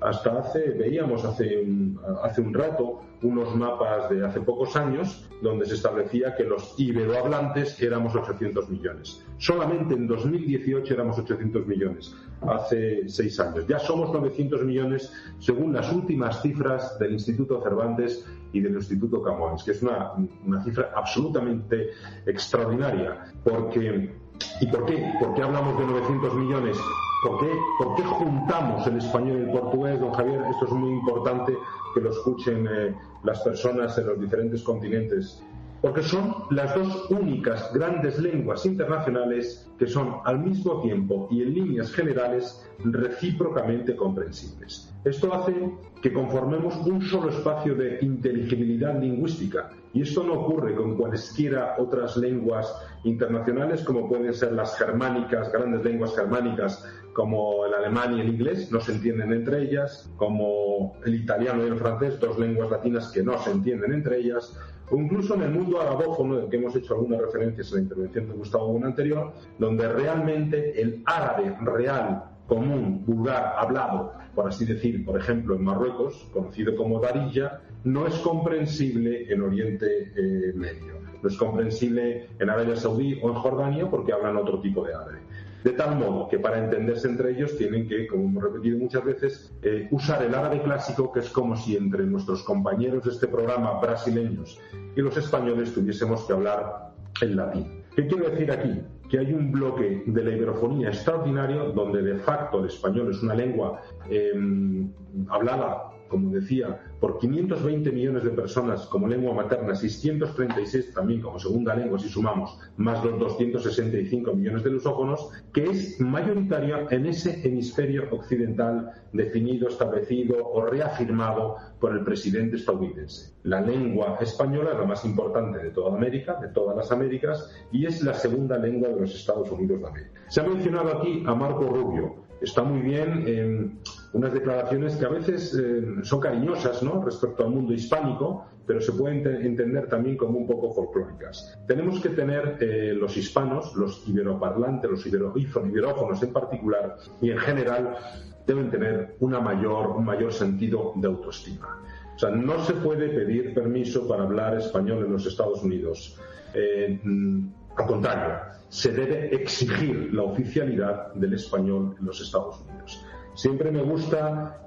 Veíamos hace un rato unos mapas de hace pocos años donde se establecía que los iberohablantes éramos 800 millones. Solamente en 2018 éramos 800 millones, hace 6 años. Ya somos 900 millones según las últimas cifras del Instituto Cervantes y del Instituto Camões, que es una cifra absolutamente extraordinaria. ¿Por qué hablamos de 900 millones? ¿Por qué juntamos el español y el portugués, don Javier? Esto es muy importante que lo escuchen las personas en los diferentes continentes. Porque son las dos únicas grandes lenguas internacionales que son al mismo tiempo y en líneas generales recíprocamente comprensibles. Esto hace que conformemos un solo espacio de inteligibilidad lingüística, y esto no ocurre con cualesquiera otras lenguas internacionales, como pueden ser las germánicas, grandes lenguas germánicas como el alemán y el inglés, no se entienden entre ellas, como el italiano y el francés, dos lenguas latinas que no se entienden entre ellas, o incluso en el mundo arabófono, del que hemos hecho algunas referencias en la intervención de Gustavo Bueno anterior, donde realmente el árabe real, común, vulgar, hablado, por así decir, por ejemplo en Marruecos, conocido como Darija, no es comprensible en Oriente Medio, no es comprensible en Arabia Saudí o en Jordania porque hablan otro tipo de árabe. De tal modo que para entenderse entre ellos tienen que, como hemos repetido muchas veces, usar el árabe clásico, que es como si entre nuestros compañeros de este programa brasileños y los españoles tuviésemos que hablar el latín. ¿Qué quiero decir aquí? Que hay un bloque de la iberofonía extraordinario donde de facto el español es una lengua hablada, como decía, por 520 millones de personas como lengua materna, 636 también como segunda lengua si sumamos, más los 265 millones de lusófonos, que es mayoritaria en ese hemisferio occidental definido, establecido o reafirmado por el presidente estadounidense. La lengua española es la más importante de toda América, de todas las Américas, y es la segunda lengua de los Estados Unidos de América. Se ha mencionado aquí a Marco Rubio. Está muy bien unas declaraciones que a veces son cariñosas, ¿no?, respecto al mundo hispánico, pero se pueden entender también como un poco folclóricas. Tenemos que tener los hispanos, los iberoparlantes, los iberófonos en particular y en general, deben tener un mayor sentido de autoestima. O sea, no se puede pedir permiso para hablar español en los Estados Unidos. Al contrario, se debe exigir la oficialidad del español en los Estados Unidos. Siempre me gusta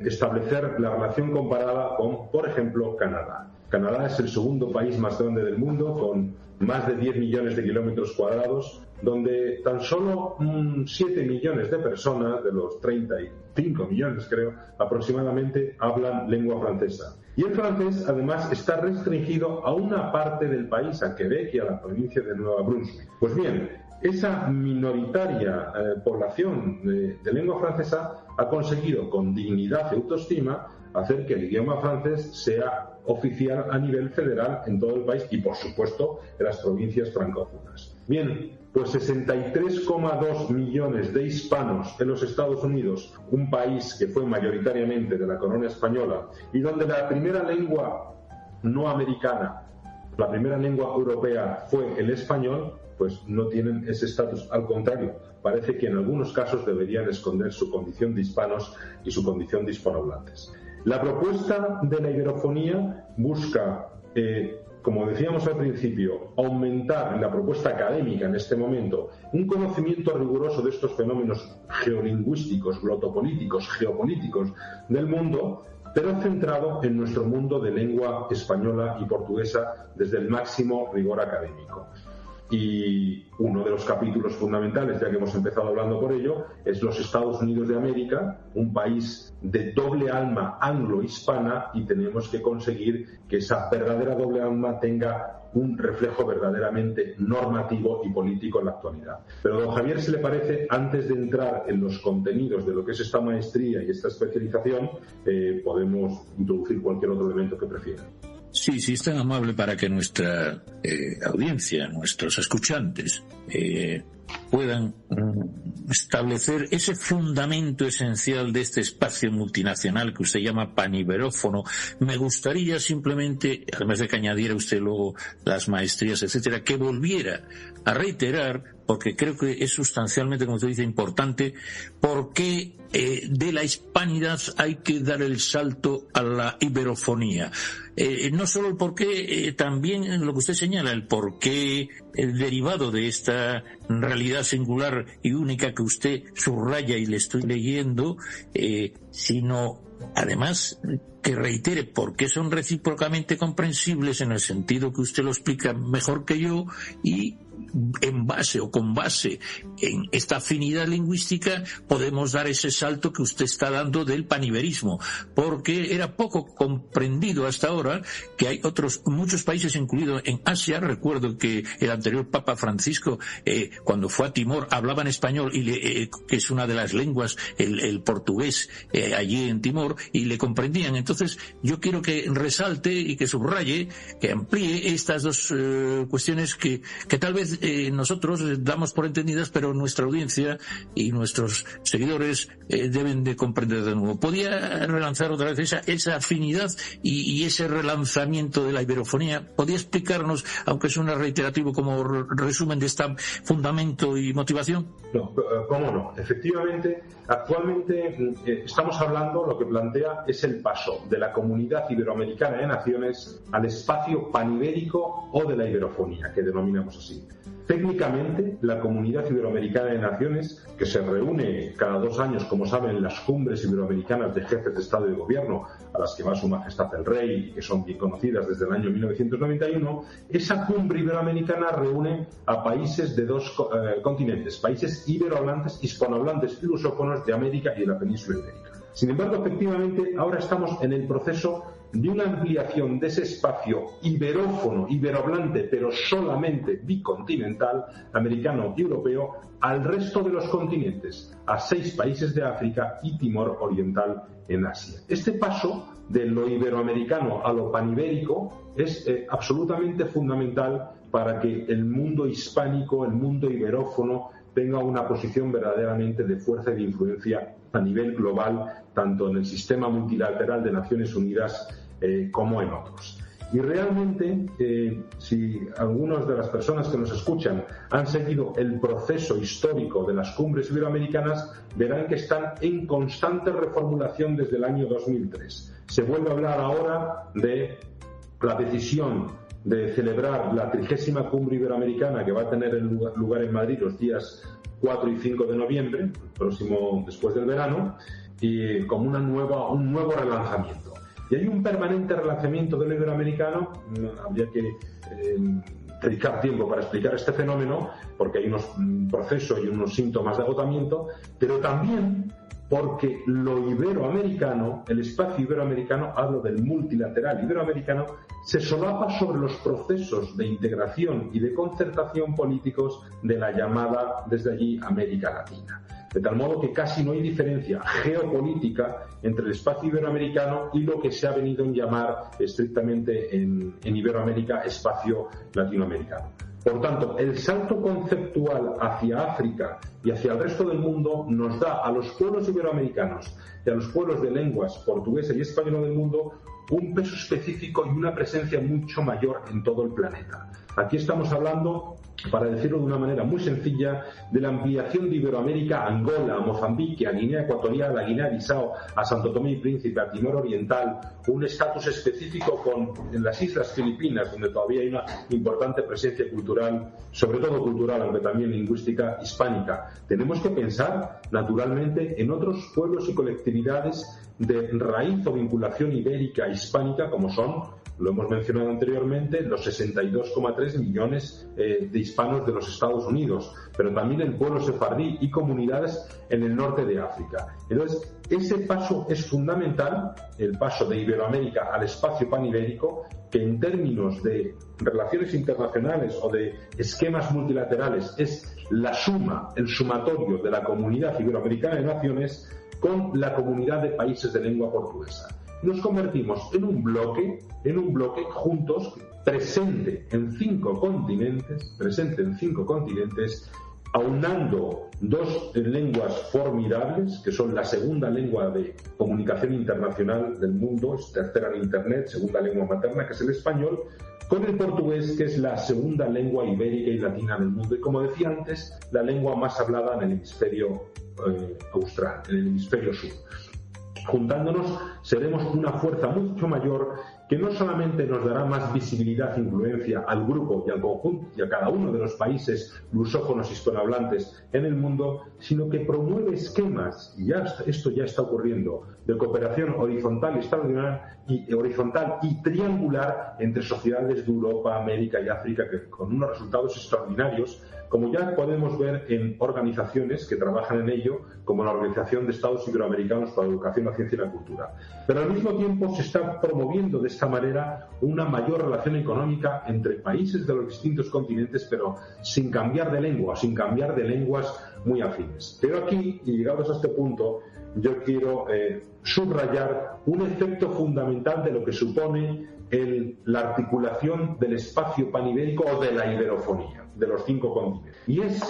establecer la relación comparada con, por ejemplo, Canadá. Canadá es el segundo país más grande del mundo, con más de 10 millones de kilómetros cuadrados, donde tan solo 7 millones de personas, de los 35 millones creo, aproximadamente, hablan lengua francesa. Y el francés, además, está restringido a una parte del país, a Quebec y a la provincia de Nueva Brunswick. Pues bien, esa minoritaria población de lengua francesa ha conseguido, con dignidad y autoestima, hacer que el idioma francés sea oficial a nivel federal en todo el país y, por supuesto, en las provincias francófonas. Bien, pues 63,2 millones de hispanos en los Estados Unidos, un país que fue mayoritariamente de la corona española y donde la primera lengua no americana, la primera lengua europea fue el español, pues no tienen ese estatus. Al contrario, parece que en algunos casos deberían esconder su condición de hispanos y su condición de hispanohablantes. La propuesta de la iberofonía busca, como decíamos al principio, aumentar en la propuesta académica en este momento un conocimiento riguroso de estos fenómenos geolingüísticos, glotopolíticos, geopolíticos del mundo, pero centrado en nuestro mundo de lengua española y portuguesa desde el máximo rigor académico. Y uno de los capítulos fundamentales, ya que hemos empezado hablando por ello, es los Estados Unidos de América, un país de doble alma anglo-hispana, y tenemos que conseguir que esa verdadera doble alma tenga un reflejo verdaderamente normativo y político en la actualidad. Pero, don Javier, si le parece, antes de entrar en los contenidos de lo que es esta maestría y esta especialización, podemos introducir cualquier otro elemento que prefiera. Sí, es tan amable para que nuestra audiencia, nuestros escuchantes, puedan establecer ese fundamento esencial de este espacio multinacional que usted llama paniberófono. Me gustaría simplemente, además de que añadiera usted luego las maestrías, etcétera, que volviera a reiterar, porque creo que es sustancialmente, como usted dice, importante, por qué de la hispanidad hay que dar el salto a la iberofonía. No solo el porqué, también lo que usted señala, el porqué, el derivado de esta realidad singular y única que usted subraya y le estoy leyendo, sino además que reitere por qué son recíprocamente comprensibles en el sentido que usted lo explica mejor que yo, y en base o con base en esta afinidad lingüística podemos dar ese salto que usted está dando del paniberismo, porque era poco comprendido hasta ahora que hay muchos países, incluido en Asia. Recuerdo que el anterior Papa Francisco, cuando fue a Timor, hablaba en español, y que es una de las lenguas, el portugués, allí en Timor, y le comprendían. Entonces yo quiero que resalte y que subraye, que amplíe estas dos cuestiones que tal vez nosotros damos por entendidas, pero nuestra audiencia y nuestros seguidores deben de comprender de nuevo. ¿Podía relanzar otra vez esa afinidad y ese relanzamiento de la iberofonía? ¿Podía explicarnos, aunque suena reiterativo, como resumen de este fundamento y motivación? No, cómo no. Efectivamente, actualmente estamos hablando, lo que plantea es el paso de la Comunidad Iberoamericana de Naciones al espacio panibérico o de la iberofonía, que denominamos así. Técnicamente, la Comunidad Iberoamericana de Naciones, que se reúne cada 2 años, como saben, en las cumbres iberoamericanas de jefes de Estado y Gobierno, a las que va Su Majestad el Rey, y que son bien conocidas desde el año 1991, esa cumbre iberoamericana reúne a países de 2 continentes, países iberohablantes, hispanohablantes y lusófonos de América y de la península ibérica. Sin embargo, efectivamente, ahora estamos en el proceso de una ampliación de ese espacio iberófono, iberohablante, pero solamente bicontinental, americano y europeo, al resto de los continentes, a 6 países de África y Timor Oriental en Asia. Este paso de lo iberoamericano a lo panibérico es absolutamente fundamental para que el mundo hispánico, el mundo iberófono, tenga una posición verdaderamente de fuerza y de influencia a nivel global, tanto en el sistema multilateral de Naciones Unidas como en otros. Y realmente, si algunas de las personas que nos escuchan han seguido el proceso histórico de las cumbres iberoamericanas, verán que están en constante reformulación desde el año 2003. Se vuelve a hablar ahora de la decisión de celebrar la 30ª cumbre iberoamericana, que va a tener lugar en Madrid los días 4 y 5 de noviembre, próximo después del verano, y como un nuevo relanzamiento. Y hay un permanente relanzamiento del iberoamericano. Habría que dedicar tiempo para explicar este fenómeno, porque hay un proceso y unos síntomas de agotamiento, pero también porque lo iberoamericano, el espacio iberoamericano, hablo del multilateral iberoamericano, se solapa sobre los procesos de integración y de concertación políticos de la llamada desde allí América Latina. de tal modo que casi no hay diferencia geopolítica entre el espacio iberoamericano y lo que se ha venido a llamar estrictamente en Iberoamérica espacio latinoamericano. Por tanto, el salto conceptual hacia África y hacia el resto del mundo nos da a los pueblos iberoamericanos y a los pueblos de lenguas portuguesa y española del mundo un peso específico y una presencia mucho mayor en todo el planeta. Aquí estamos hablando, para decirlo de una manera muy sencilla, de la ampliación de Iberoamérica a Angola, a Mozambique, a Guinea Ecuatorial, a Guinea-Bissau, a Santo Tomé y Príncipe, a Timor Oriental, un estatus específico en las Islas Filipinas, donde todavía hay una importante presencia cultural, sobre todo cultural, aunque también lingüística, hispánica. Tenemos que pensar, naturalmente, en otros pueblos y colectividades de raíz o vinculación ibérica hispánica, como son, lo hemos mencionado anteriormente, los 62,3 millones de hispanos de los Estados Unidos, pero también el pueblo sefardí y comunidades en el norte de África. Entonces, ese paso es fundamental, el paso de Iberoamérica al espacio panibérico, que en términos de relaciones internacionales o de esquemas multilaterales es la suma, el sumatorio de la comunidad iberoamericana de naciones con la comunidad de países de lengua portuguesa. Nos convertimos en un bloque juntos, presente en 5 continentes, aunando 2 lenguas formidables, que son la segunda lengua de comunicación internacional del mundo, es tercera en Internet, segunda lengua materna, que es el español, con el portugués, que es la segunda lengua ibérica y latina del mundo, y como decía antes, la lengua más hablada en el hemisferio austral, en el hemisferio sur. Juntándonos seremos una fuerza mucho mayor que no solamente nos dará más visibilidad e influencia al grupo y al conjunto y a cada uno de los países lusófonos hispanohablantes en el mundo, sino que promueve esquemas, y esto ya está ocurriendo, de cooperación horizontal y triangular entre sociedades de Europa, América y África, que con unos resultados extraordinarios, como ya podemos ver en organizaciones que trabajan en ello, como la Organización de Estados Iberoamericanos para la Educación, la Ciencia y la Cultura. Pero al mismo tiempo se está promoviendo de esta manera una mayor relación económica entre países de los distintos continentes, pero sin cambiar de lengua, sin cambiar de lenguas muy afines. Pero aquí, y llegados a este punto, yo quiero subrayar un efecto fundamental de lo que supone la articulación del espacio panibérico o de la iberofonía de los 5 continentes. Y es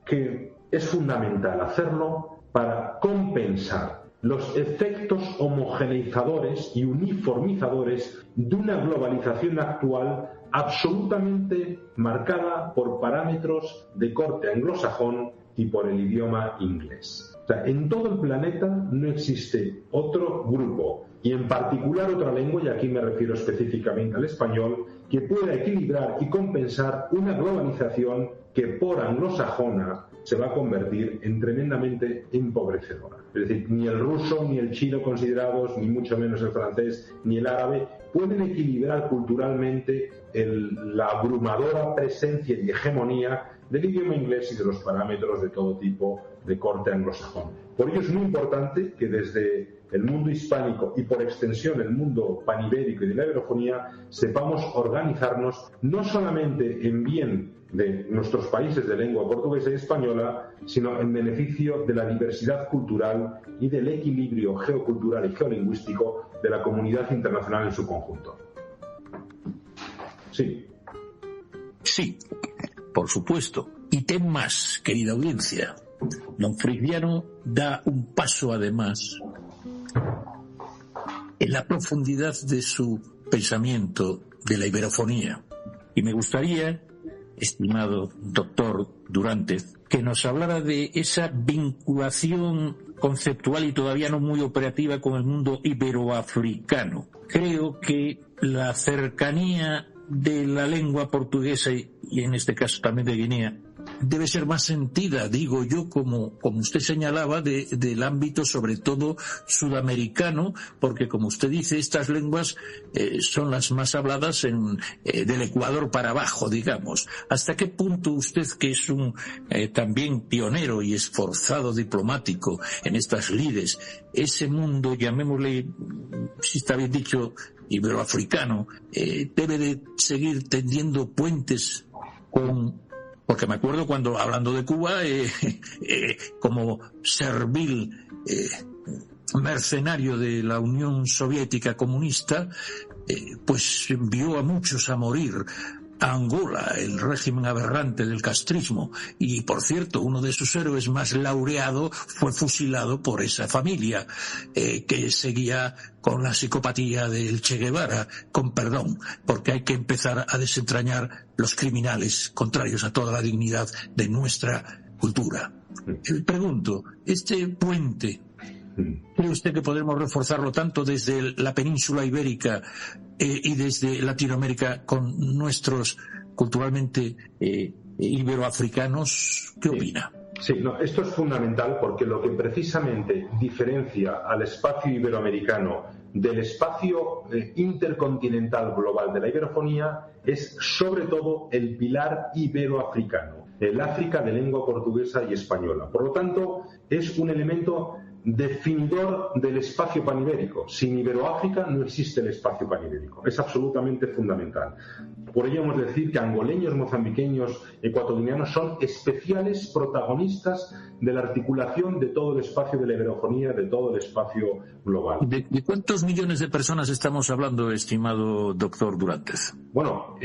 que es fundamental hacerlo para compensar los efectos homogeneizadores y uniformizadores de una globalización actual absolutamente marcada por parámetros de corte anglosajón y por el idioma inglés. O sea, en todo el planeta no existe otro grupo, y en particular otra lengua, y aquí me refiero específicamente al español, que pueda equilibrar y compensar una globalización que por anglosajona se va a convertir en tremendamente empobrecedora. Es decir, ni el ruso, ni el chino considerados, ni mucho menos el francés, ni el árabe, pueden equilibrar culturalmente la abrumadora presencia y hegemonía del idioma inglés y de los parámetros de todo tipo de corte anglosajón. Por ello es muy importante que desde el mundo hispánico y por extensión el mundo panibérico y de la iberofonía sepamos organizarnos no solamente en bien de nuestros países de lengua portuguesa y española, sino en beneficio de la diversidad cultural y del equilibrio geocultural y geolingüístico de la comunidad internacional en su conjunto. Sí. Sí, por supuesto. Y ten más, querida audiencia. Don Frigdiano da un paso además en la profundidad de su pensamiento de la iberofonía. Y me gustaría, estimado doctor Durantes, que nos hablara de esa vinculación conceptual y todavía no muy operativa con el mundo iberoafricano. Creo que la cercanía de la lengua portuguesa y en este caso también de Guinea debe ser más sentida, digo yo, como usted señalaba, del ámbito sobre todo sudamericano, porque como usted dice, estas lenguas son las más habladas del Ecuador para abajo, digamos. ¿Hasta qué punto usted, que es un también pionero y esforzado diplomático en estas lides, ese mundo, llamémosle, si está bien dicho, iberoafricano, debe de seguir tendiendo puentes con Porque me acuerdo cuando, hablando de Cuba, como servil mercenario de la Unión Soviética comunista, pues envió a muchos a morir a Angola, el régimen aberrante del castrismo, y por cierto, uno de sus héroes más laureado fue fusilado por esa familia, que seguía con la psicopatía del Che Guevara, con perdón, porque hay que empezar a desentrañar los criminales contrarios a toda la dignidad de nuestra cultura. Pregunto, este puente, ¿cree usted que podremos reforzarlo tanto desde la península ibérica y desde Latinoamérica con nuestros culturalmente iberoafricanos? ¿Qué opina? Sí, no, esto es fundamental porque lo que precisamente diferencia al espacio iberoamericano del espacio intercontinental global de la iberofonía es sobre todo el pilar iberoafricano, el África de lengua portuguesa y española. Por lo tanto, es un elemento definidor del espacio panibérico. Sin Iberoáfrica no existe el espacio panibérico. Es absolutamente fundamental. Por ello hemos de decir que angoleños, mozambiqueños, ecuatorianos son especiales protagonistas de la articulación de todo el espacio de la iberofonía, de todo el espacio global. ¿De cuántos millones de personas estamos hablando, estimado doctor Durantes? Bueno,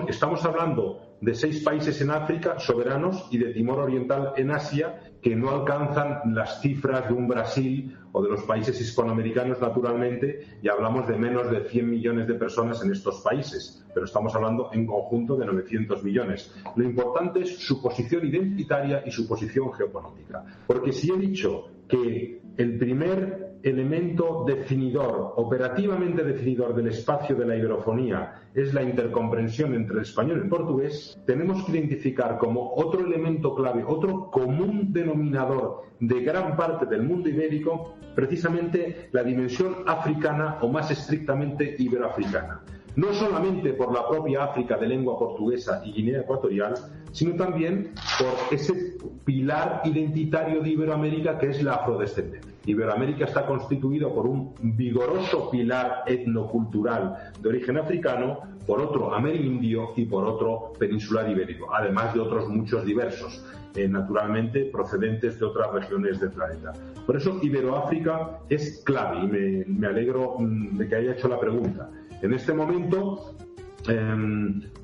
estamos hablando de 6 países en África soberanos y de Timor Oriental en Asia, que no alcanzan las cifras de un Brasil o de los países hispanoamericanos, naturalmente, y hablamos de menos de 100 millones de personas en estos países, pero estamos hablando en conjunto de 900 millones. Lo importante es su posición identitaria y su posición geopolítica, porque si he dicho que el primer elemento definidor, operativamente definidor del espacio de la iberofonía es la intercomprensión entre el español y el portugués, tenemos que identificar como otro elemento clave, otro común denominador de gran parte del mundo ibérico, precisamente la dimensión africana o más estrictamente iberoafricana. No solamente por la propia África de lengua portuguesa y Guinea Ecuatorial, sino también por ese pilar identitario de Iberoamérica que es la afrodescendencia. Iberoamérica está constituido por un vigoroso pilar etnocultural de origen africano, por otro amerindio y por otro peninsular ibérico, además de otros muchos diversos, naturalmente procedentes de otras regiones del planeta. Por eso Iberoáfrica es clave y me alegro de que haya hecho la pregunta. En este momento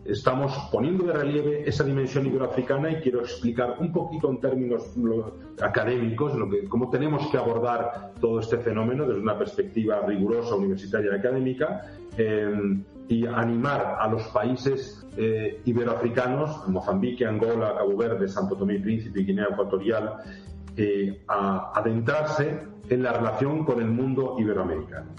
estamos poniendo de relieve esa dimensión iberoafricana y quiero explicar un poquito en términos académicos cómo tenemos que abordar todo este fenómeno desde una perspectiva rigurosa, universitaria y académica, y animar a los países iberoafricanos, Mozambique, Angola, Cabo Verde, Santo Tomé y Príncipe y Guinea Ecuatorial, a adentrarse en la relación con el mundo iberoamericano.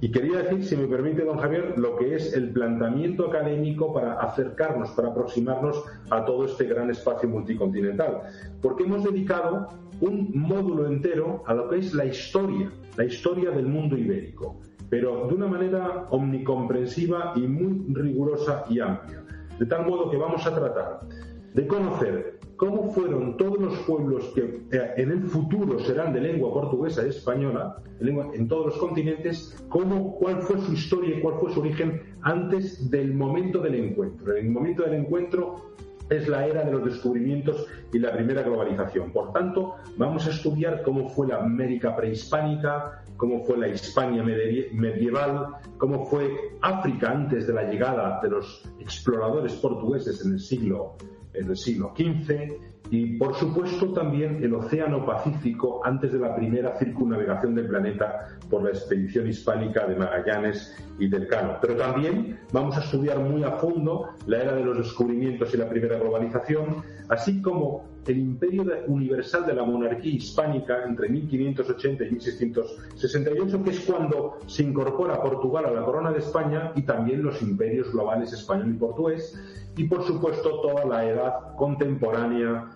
Y quería decir, si me permite, don Javier, lo que es el planteamiento académico para acercarnos, para aproximarnos a todo este gran espacio multicontinental. Porque hemos dedicado un módulo entero a lo que es la historia del mundo ibérico, pero de una manera omnicomprensiva y muy rigurosa y amplia. De tal modo que vamos a tratar de conocer cómo fueron todos los pueblos que en el futuro serán de lengua portuguesa y española, en todos los continentes, cuál fue su historia y cuál fue su origen antes del momento del encuentro. El momento del encuentro es la era de los descubrimientos y la primera globalización. Por tanto, vamos a estudiar cómo fue la América prehispánica, cómo fue la Hispania medieval, cómo fue África antes de la llegada de los exploradores portugueses en el siglo XV, y por supuesto también el Océano Pacífico antes de la primera circunnavegación del planeta por la expedición hispánica de Magallanes y del Cano. Pero también vamos a estudiar muy a fondo la era de los descubrimientos y la primera globalización, así como el imperio universal de la monarquía hispánica entre 1580 y 1668, que es cuando se incorpora Portugal a la corona de España, y también los imperios globales español y portugués, y por supuesto toda la edad contemporánea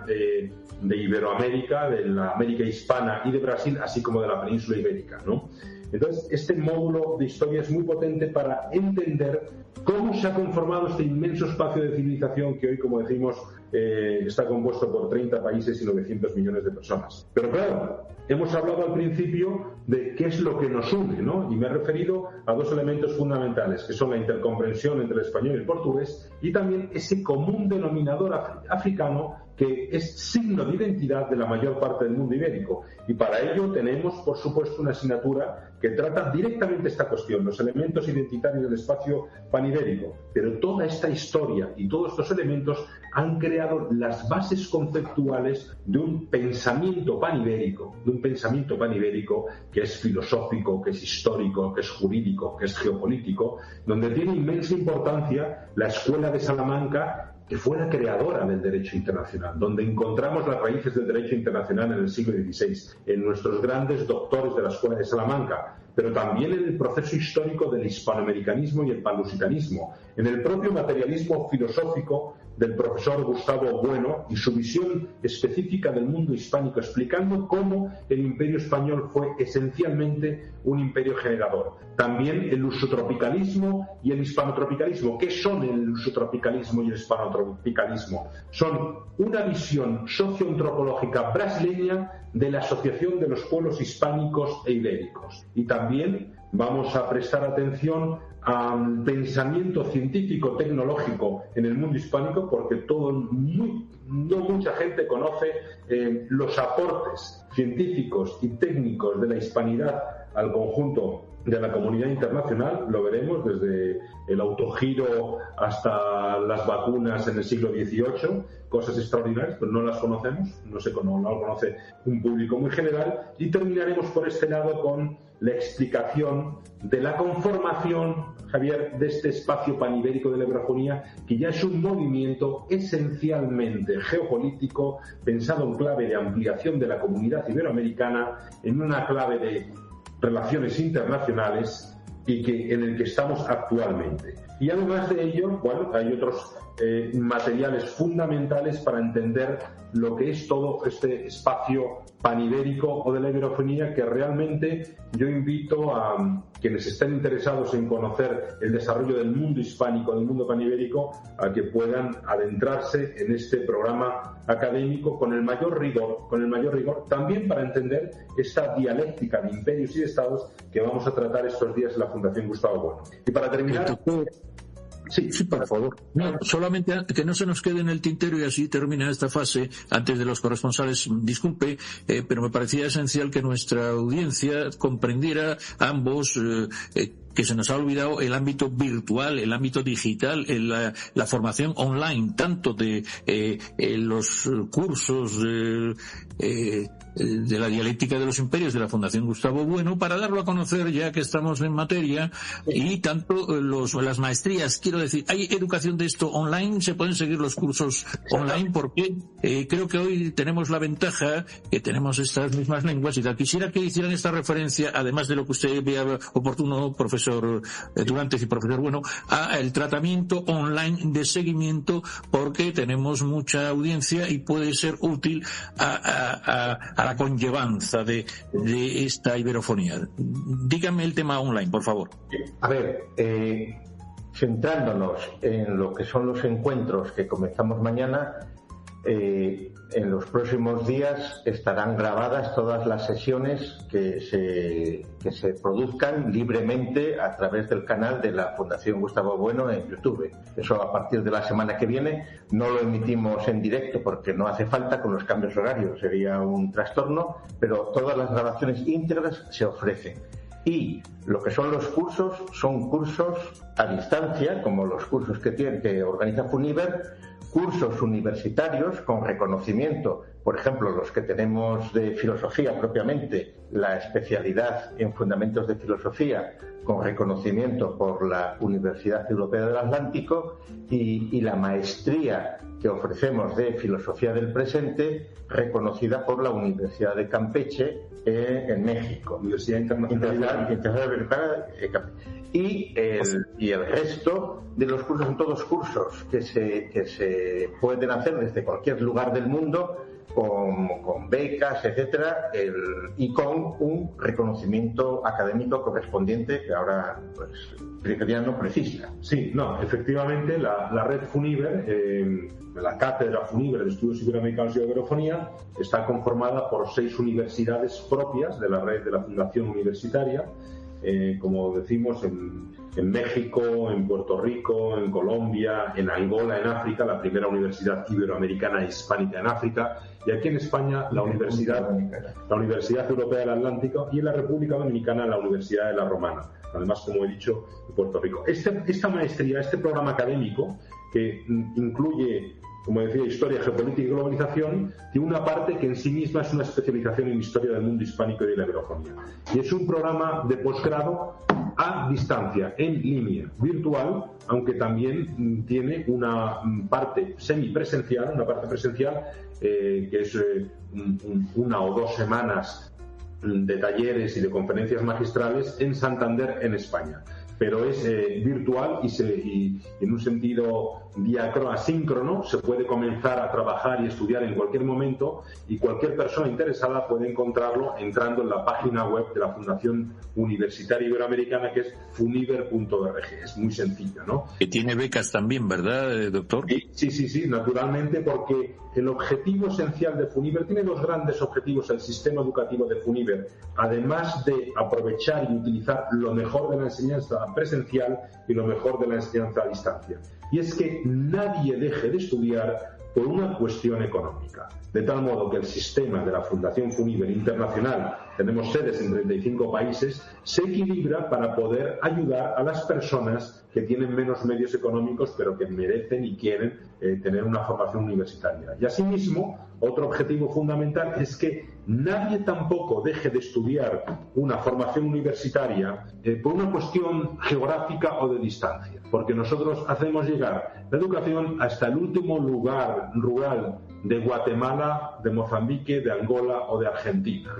de Iberoamérica, de la América hispana y de Brasil, así como de la península ibérica, ¿no? Entonces, este módulo de historia es muy potente para entender cómo se ha conformado este inmenso espacio de civilización que hoy, como decimos, está compuesto por 30 países y 900 millones de personas. Pero claro, hemos hablado al principio de qué es lo que nos une, ¿no? Y me he referido a dos elementos fundamentales, que son la intercomprensión entre el español y el portugués, y también ese común denominador africano que es signo de identidad de la mayor parte del mundo ibérico. Y para ello tenemos, por supuesto, una asignatura que trata directamente esta cuestión, los elementos identitarios del espacio panibérico. Pero toda esta historia y todos estos elementos han creado las bases conceptuales de un pensamiento panibérico, que es filosófico, que es histórico, que es jurídico, que es geopolítico, donde tiene inmensa importancia la Escuela de Salamanca, que fue la creadora del derecho internacional, donde encontramos las raíces del derecho internacional en el siglo XVI, en nuestros grandes doctores de la Escuela de Salamanca, pero también en el proceso histórico del hispanoamericanismo y el panlusitanismo, en el propio materialismo filosófico del profesor Gustavo Bueno y su visión específica del mundo hispánico, explicando cómo el imperio español fue esencialmente un imperio generador. También el lusotropicalismo y el hispanotropicalismo. ¿Qué son el lusotropicalismo y el hispanotropicalismo? Son una visión socioantropológica brasileña de la asociación de los pueblos hispánicos e ibéricos. Y también vamos a prestar atención al pensamiento científico-tecnológico en el mundo hispánico, porque no mucha gente conoce los aportes científicos y técnicos de la hispanidad al conjunto de la comunidad internacional. Lo veremos desde el autogiro hasta las vacunas en el siglo XVIII, cosas extraordinarias, pero no las conocemos, no lo conoce un público muy general. Y terminaremos por este lado con la explicación de la conformación, Javier, de este espacio panibérico de la Iberafonía, que ya es un movimiento esencialmente geopolítico, pensado en clave de ampliación de la comunidad iberoamericana, en una clave de relaciones internacionales y en el que estamos actualmente. Y además de ello, bueno, hay otros materiales fundamentales para entender lo que es todo este espacio panibérico o de la Iberofonía, que realmente yo invito a quienes estén interesados en conocer el desarrollo del mundo hispánico, del mundo panibérico, a que puedan adentrarse en este programa académico con el mayor rigor, también para entender esta dialéctica de imperios y de estados que vamos a tratar estos días en la Fundación Gustavo Bueno. Y para terminar... Sí, por favor. No, solamente que no se nos quede en el tintero, y así termina esta fase antes de los corresponsales. Disculpe, pero me parecía esencial que nuestra audiencia comprendiera ambos que se nos ha olvidado el ámbito virtual, el ámbito digital, la formación online, tanto de los cursos de la dialéctica de los imperios de la Fundación Gustavo Bueno, para darlo a conocer ya que estamos en materia, y tanto las maestrías. Quiero decir, ¿hay educación de esto online? ¿Se pueden seguir los cursos online? Porque creo que hoy tenemos la ventaja que tenemos estas mismas lenguas, y quisiera que hicieran esta referencia, además de lo que usted vea oportuno, profesor Durantes y profesor Bueno, a el tratamiento online de seguimiento, porque tenemos mucha audiencia y puede ser útil a la conllevanza de esta iberofonía. Dígame el tema online, por favor. A ver, centrándonos en lo que son los encuentros que comenzamos mañana, en los próximos días estarán grabadas todas las sesiones que se produzcan libremente a través del canal de la Fundación Gustavo Bueno en YouTube. Eso a partir de la semana que viene. No lo emitimos en directo porque no hace falta, con los cambios horarios sería un trastorno, pero todas las grabaciones íntegras se ofrecen. Y lo que son los cursos son cursos a distancia, como los cursos que organiza Funiver, cursos universitarios con reconocimiento, por ejemplo, los que tenemos de filosofía propiamente, la especialidad en fundamentos de filosofía con reconocimiento por la Universidad Europea del Atlántico, y la maestría que ofrecemos de filosofía del presente, reconocida por la Universidad de Campeche en México. Universidad Internacional. Y el resto de los cursos son todos cursos que se pueden hacer desde cualquier lugar del mundo, con becas, etcétera, y con un reconocimiento académico correspondiente que ahora pues no precisa. Sí, no, efectivamente la red FUNIVER, la cátedra FUNIVER de Estudios Iberoamericanos y Iberofonía, está conformada por 6 universidades propias de la red de la Fundación Universitaria, como decimos, en México, en Puerto Rico, en Colombia, en Angola, en África, la primera universidad iberoamericana hispánica en África, y aquí en España la Universidad Europea del Atlántico, y en la República Dominicana la Universidad de la Romana. Además, como he dicho, en Puerto Rico. Esta maestría, este programa académico, que incluye, como decía, Historia, Geopolítica y Globalización, tiene una parte que en sí misma es una especialización en Historia del mundo hispánico y de la Iberofonía. Y es un programa de posgrado a distancia, en línea, virtual, aunque también tiene una parte semipresencial, que es una o 2 semanas de talleres y de conferencias magistrales en Santander, en España. Pero es virtual y en un sentido asíncrono. Se puede comenzar a trabajar y estudiar en cualquier momento, y cualquier persona interesada puede encontrarlo entrando en la página web de la Fundación Universitaria Iberoamericana, que es funiver.org. Es muy sencillo, ¿no? Que tiene becas también, ¿verdad, doctor? Sí, naturalmente, porque el objetivo esencial de FUNIVER tiene 2 grandes objetivos, el sistema educativo de FUNIVER, además de aprovechar y utilizar lo mejor de la enseñanza presencial y lo mejor de la enseñanza a distancia. Y es que nadie deje de estudiar por una cuestión económica. De tal modo que el sistema de la Fundación FUNIVER Internacional, tenemos sedes en 35 países, se equilibra para poder ayudar a las personas que tienen menos medios económicos, pero que merecen y quieren tener una formación universitaria. Y asimismo, otro objetivo fundamental es que nadie tampoco deje de estudiar una formación universitaria por una cuestión geográfica o de distancia, porque nosotros hacemos llegar la educación hasta el último lugar rural de Guatemala, de Mozambique, de Angola o de Argentina,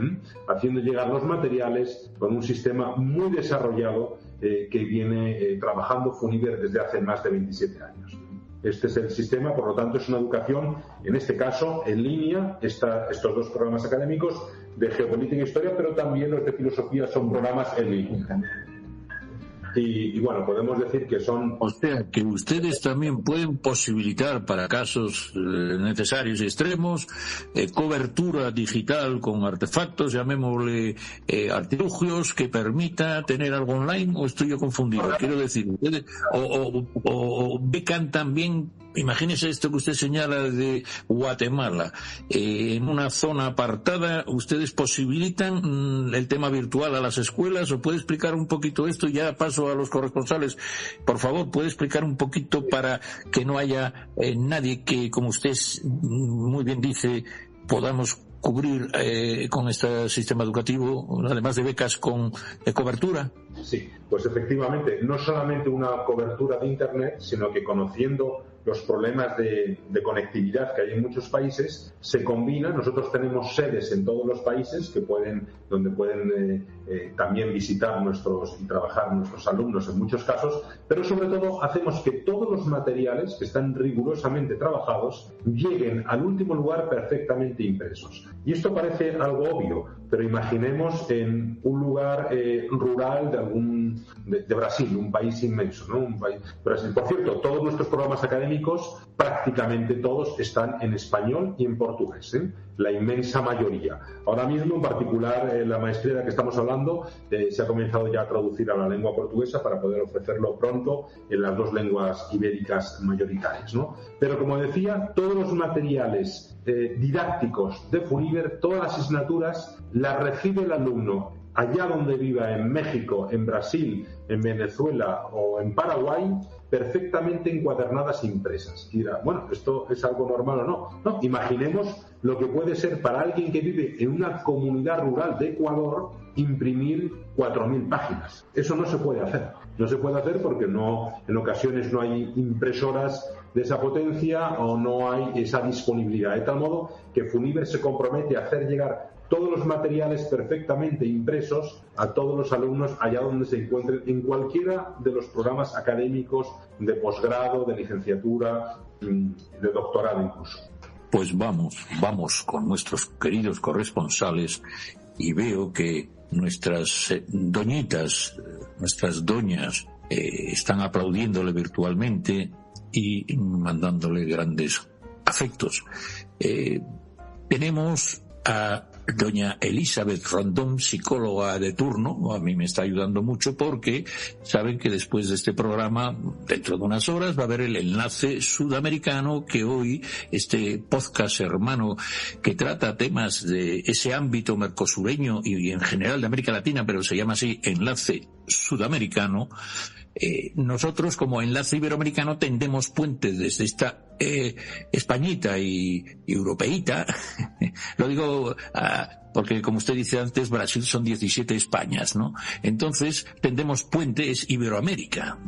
haciendo llegar los materiales con un sistema muy desarrollado que viene trabajando FUNIVER desde hace más de 27 años. Este es el sistema, por lo tanto es una educación, en este caso, en línea. Estos 2 programas académicos de Geopolítica e Historia, pero también los de Filosofía son programas en línea. Y bueno, podemos decir que son... O sea, que ustedes también pueden posibilitar para casos necesarios y extremos cobertura digital con artefactos, llamémosle artilugios, que permita tener algo online, o estoy yo confundido. Quiero decir, ustedes o becan también. Imagínese esto que usted señala de Guatemala. En una zona apartada, ¿ustedes posibilitan el tema virtual a las escuelas? ¿O puede explicar un poquito esto? Ya paso a los corresponsales. Por favor, ¿puede explicar un poquito para que no haya nadie que, como usted muy bien dice, podamos cubrir con este sistema educativo, además de becas con cobertura? Sí, pues efectivamente, no solamente una cobertura de Internet, sino que conociendo los problemas de conectividad que hay en muchos países, se combina. Nosotros tenemos sedes en todos los países donde pueden también visitar y trabajar nuestros alumnos en muchos casos, pero sobre todo hacemos que todos los materiales que están rigurosamente trabajados lleguen al último lugar perfectamente impresos. Y esto parece algo obvio, pero imaginemos en un lugar rural de Brasil, un país inmenso, ¿no? Brasil. Por cierto, todos nuestros programas académicos, prácticamente todos, están en español y en portugués, la inmensa mayoría. Ahora mismo, en particular, la maestría de la que estamos hablando se ha comenzado ya a traducir a la lengua portuguesa para poder ofrecerlo pronto en las 2 lenguas ibéricas mayoritarias, ¿no? Pero, como decía, todos los materiales didácticos de FUNIVER, todas las asignaturas, las recibe el alumno allá donde viva, en México, en Brasil, en Venezuela o en Paraguay, perfectamente encuadernadas e impresas. Y dirá, bueno, ¿esto es algo normal o no? No, imaginemos lo que puede ser para alguien que vive en una comunidad rural de Ecuador imprimir 4.000 páginas. Eso no se puede hacer. No se puede hacer porque en ocasiones no hay impresoras de esa potencia o no hay esa disponibilidad. De tal modo que FUNIVER se compromete a hacer llegar todos los materiales perfectamente impresos a todos los alumnos allá donde se encuentren, en cualquiera de los programas académicos de posgrado, de licenciatura, de doctorado incluso. Pues vamos con nuestros queridos corresponsales y veo que nuestras doñitas, nuestras doñas, están aplaudiéndole virtualmente y mandándole grandes afectos. Tenemos a doña Elizabeth Rondón, psicóloga de turno. A mí me está ayudando mucho porque saben que después de este programa, dentro de unas horas, va a haber el enlace sudamericano, que hoy, este podcast hermano que trata temas de ese ámbito mercosureño y en general de América Latina, pero se llama así, Enlace Sudamericano. Nosotros como Enlace Iberoamericano tendemos puentes desde esta Españita y europeíta. Lo digo porque, como usted dice antes, Brasil son 17 Españas, ¿no? Entonces tendemos puentes Iberoamérica.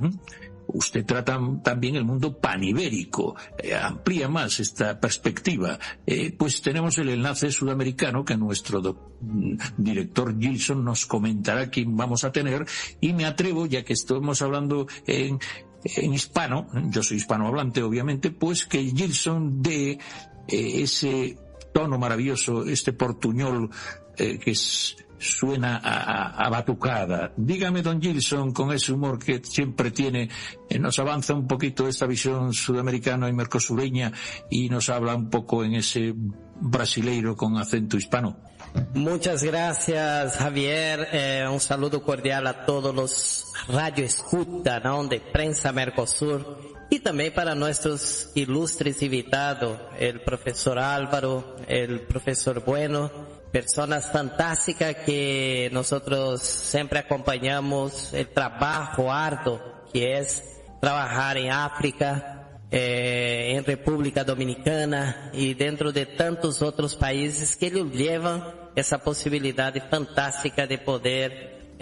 Usted trata también el mundo panibérico, amplía más esta perspectiva. Pues tenemos el enlace sudamericano que nuestro director Gilson nos comentará quién vamos a tener, y me atrevo, ya que estamos hablando en hispano, yo soy hispanohablante obviamente, pues que Gilson dé ese tono maravilloso, este portuñol que suena a batucada. Dígame, don Gilson, con ese humor que siempre tiene, nos avanza un poquito esta visión sudamericana y mercosureña y nos habla un poco en ese brasileiro con acento hispano. Muchas gracias, Javier. Un saludo cordial a todos los radioescuta, ¿no?, de Prensa Mercosur, y también para nuestros ilustres invitados, el profesor Álvaro, el profesor Bueno, personas fantásticas que nosotros siempre acompañamos el trabajo arduo que es trabajar en África, en República Dominicana y dentro de tantos otros países que les llevan esa posibilidad fantástica de poder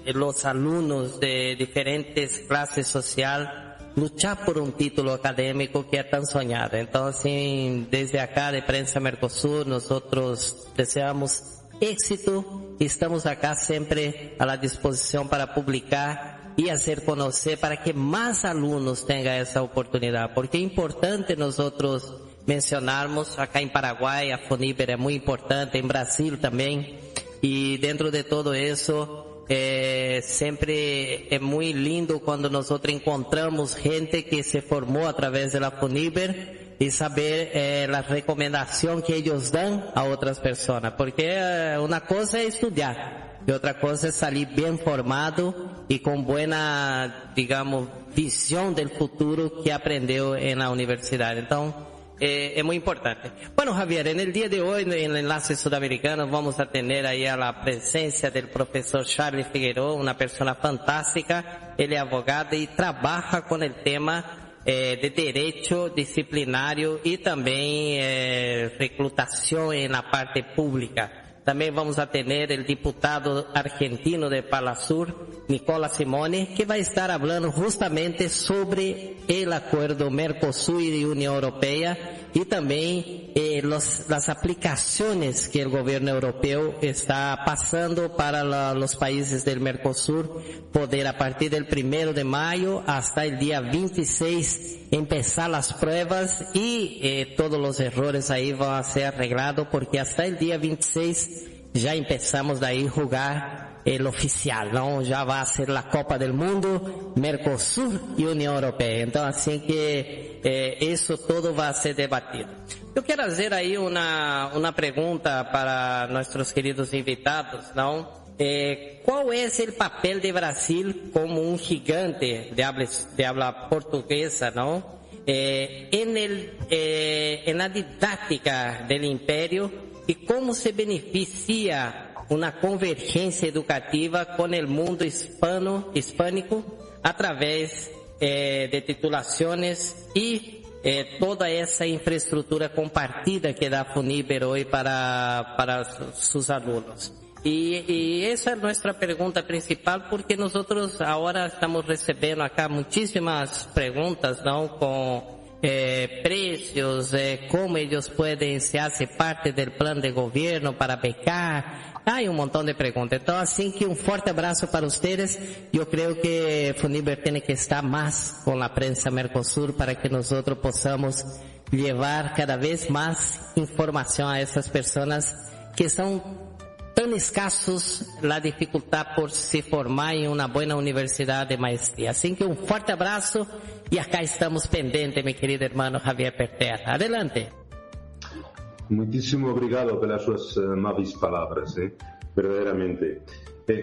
los alumnos de diferentes clases sociales luchar por un título académico que es tan soñado. Entonces, desde acá de Prensa Mercosur, nosotros deseamos éxito y estamos acá siempre a la disposición para publicar y hacer conocer para que más alumnos tengan esa oportunidad, porque es importante nosotros mencionarmos acá en Paraguay, a FONIBER es muy importante, en Brasil también, y dentro de todo eso, siempre es muy lindo cuando nosotros encontramos gente que se formó a través de la FONIBER y saber la recomendación que ellos dan a otras personas, porque una cosa es estudiar y otra cosa es salir bien formado y con buena, digamos, visión del futuro que aprendió en la universidad. Entonces, es muy importante. Bueno, Javier, en el día de hoy, en el Enlace Sudamericano, vamos a tener ahí a la presencia del profesor Charles Figueroa, una persona fantástica. Él es abogado y trabaja con el tema de derecho disciplinario y también reclutación en la parte pública. También vamos a tener el diputado argentino de Palasur, Nicola Simone, que va a estar hablando justamente sobre el acuerdo Mercosur y Unión Europea y también las aplicaciones que el gobierno europeo está pasando para los países del Mercosur, poder a partir del 1 de mayo hasta el día 26 empezar las pruebas y todos los errores ahí van a ser arreglados, porque hasta el día 26 ya empezamos daí a jugar el oficial, ¿no? Ya va a ser la Copa del Mundo, Mercosur y Unión Europea. Entonces, así que eso todo va a ser debatido. Yo quiero hacer ahí una pregunta para nuestros queridos invitados, ¿no? ¿Cuál es el papel de Brasil como un gigante de habla portuguesa, ¿no? En la didáctica del imperio, y cómo se beneficia una convergencia educativa con el mundo hispánico a través de titulaciones y toda esa infraestructura compartida que da FONIBER hoy para sus alumnos. Y esa es nuestra pregunta principal, porque nosotros ahora estamos recibiendo acá muchísimas preguntas, ¿no? Con precios, cómo ellos pueden se hace parte del plan de gobierno para becar. Hay un montón de preguntas. Entonces, así que un fuerte abrazo para ustedes. Yo creo que FONIBER tiene que estar más con la prensa Mercosur para que nosotros podamos llevar cada vez más información a esas personas que son tan escasos la dificultad por se formar en una buena universidad de maestría. Así que un fuerte abrazo y acá estamos pendientes, mi querido hermano Javier Perterra. Adelante. Muchísimo obrigado pelas súas amables palabras, verdaderamente.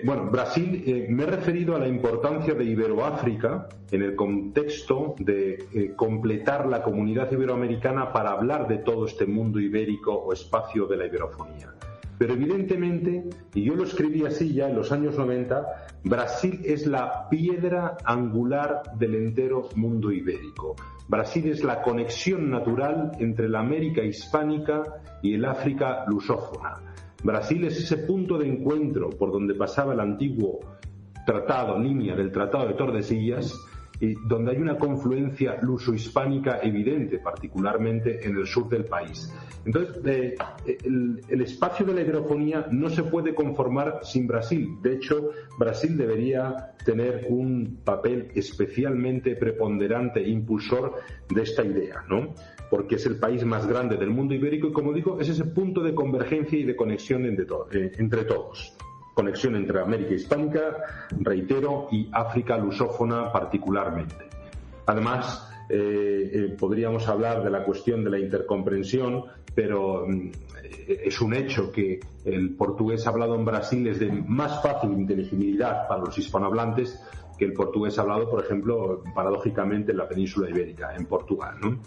Bueno, Brasil, me he referido a la importancia de Iberoáfrica en el contexto de completar la comunidad iberoamericana para hablar de todo este mundo ibérico o espacio de la iberofonía. Pero evidentemente, y yo lo escribí así ya en los años 90, Brasil es la piedra angular del entero mundo ibérico. Brasil es la conexión natural entre la América hispánica y el África lusófona. Brasil es ese punto de encuentro por donde pasaba el antiguo línea del Tratado de Tordesillas, y donde hay una confluencia luso-hispánica evidente, particularmente en el sur del país. Entonces, el espacio de la iberofonía no se puede conformar sin Brasil. De hecho, Brasil debería tener un papel especialmente preponderante e impulsor de esta idea, ¿no? Porque es el país más grande del mundo ibérico y, como digo, es ese punto de convergencia y de conexión entre todos. Conexión entre América hispánica, reitero, y África lusófona particularmente. Además, podríamos hablar de la cuestión de la intercomprensión, pero es un hecho que el portugués hablado en Brasil es de más fácil inteligibilidad para los hispanohablantes que el portugués hablado, por ejemplo, paradójicamente en la península ibérica, en Portugal, ¿no?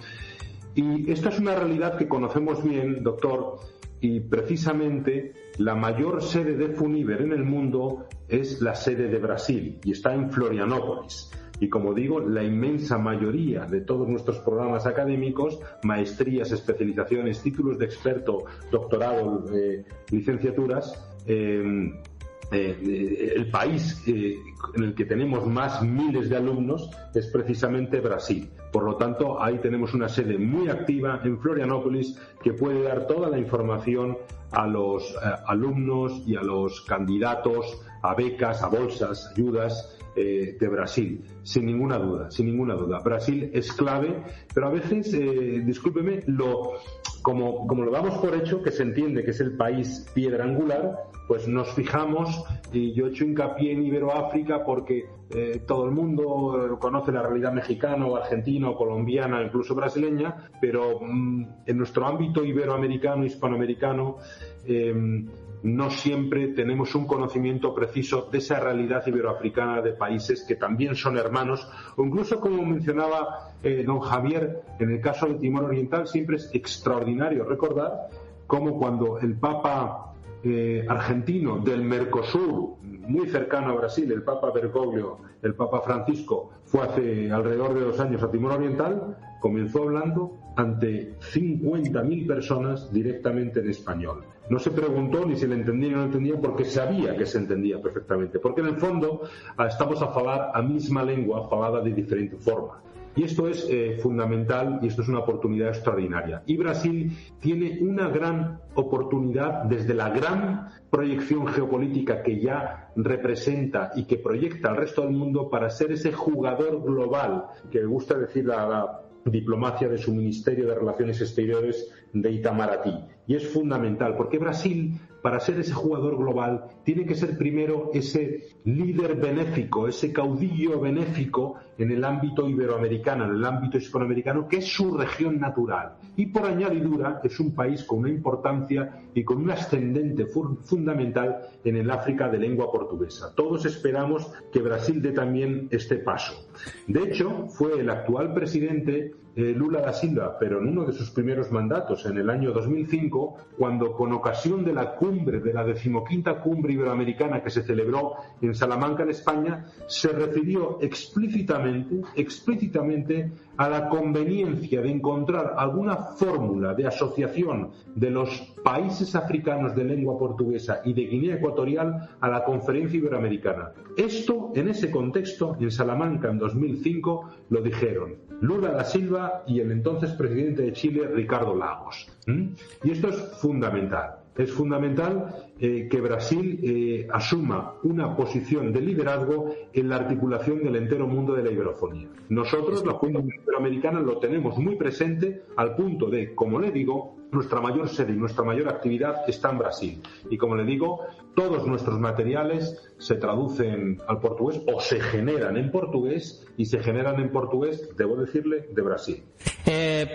Y esto es una realidad que conocemos bien, doctor, y precisamente la mayor sede de Funiver en el mundo es la sede de Brasil y está en Florianópolis. Y como digo, la inmensa mayoría de todos nuestros programas académicos, maestrías, especializaciones, títulos de experto, doctorado, licenciaturas, el país en el que tenemos más miles de alumnos es precisamente Brasil. Por lo tanto, ahí tenemos una sede muy activa en Florianópolis que puede dar toda la información a los alumnos y a los candidatos a becas, a bolsas, ayudas de Brasil, sin ninguna duda. Brasil es clave, pero a veces, discúlpeme, como lo damos por hecho, que se entiende que es el país piedra angular, pues nos fijamos, y yo he hecho hincapié en Iberoáfrica porque todo el mundo conoce la realidad mexicana o argentina o colombiana, incluso brasileña, pero en nuestro ámbito iberoamericano, hispanoamericano, no siempre tenemos un conocimiento preciso de esa realidad iberoafricana de países que también son hermanos, o incluso, como mencionaba don Javier, en el caso de Timor Oriental siempre es extraordinario recordar cómo cuando el Papa argentino del Mercosur, muy cercano a Brasil, el Papa Bergoglio, el Papa Francisco, fue hace alrededor de 2 años a Timor Oriental, comenzó hablando ante 50.000 personas directamente en español. No se preguntó ni si le entendía o no entendía, porque sabía que se entendía perfectamente, porque en el fondo estamos a falar a mesma lengua falada de diferente forma. Y esto es fundamental y esto es una oportunidad extraordinaria. Y Brasil tiene una gran oportunidad desde la gran proyección geopolítica que ya representa y que proyecta al resto del mundo para ser ese jugador global, que me gusta decir la diplomacia de su Ministerio de Relaciones Exteriores de Itamaraty. Y es fundamental, porque Brasil, para ser ese jugador global, tiene que ser primero ese líder benéfico, ese caudillo benéfico en el ámbito iberoamericano, en el ámbito hispanoamericano, que es su región natural. Y por añadidura es un país con una importancia y con un ascendente fundamental en el África de lengua portuguesa. Todos esperamos que Brasil dé también este paso. De hecho, fue el actual presidente Lula da Silva, pero en uno de sus primeros mandatos, en el año 2005, cuando con ocasión de la cumbre, de la 15ª cumbre iberoamericana que se celebró en Salamanca, en España, se refirió explícitamente a la conveniencia de encontrar alguna fórmula de asociación de los países africanos de lengua portuguesa y de Guinea Ecuatorial a la Conferencia Iberoamericana. Esto, en ese contexto, en Salamanca en 2005, lo dijeron Lula da Silva y el entonces presidente de Chile, Ricardo Lagos. Y esto es fundamental. Es fundamental que Brasil asuma una posición de liderazgo en la articulación del entero mundo de la iberofonía. Nosotros, la Fundación Iberoamericana, lo tenemos muy presente al punto de, como le digo, nuestra mayor sede y nuestra mayor actividad está en Brasil. Y como le digo, todos nuestros materiales se traducen al portugués o se generan en portugués, y se generan en portugués, debo decirle, de Brasil.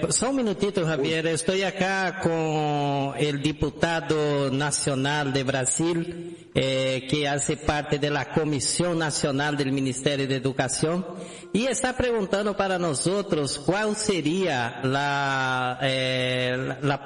Só un minutito, Javier. Estoy acá con el diputado nacional de Brasil, que hace parte de la Comisión Nacional del Ministerio de Educación, y está preguntando para nosotros cuál sería la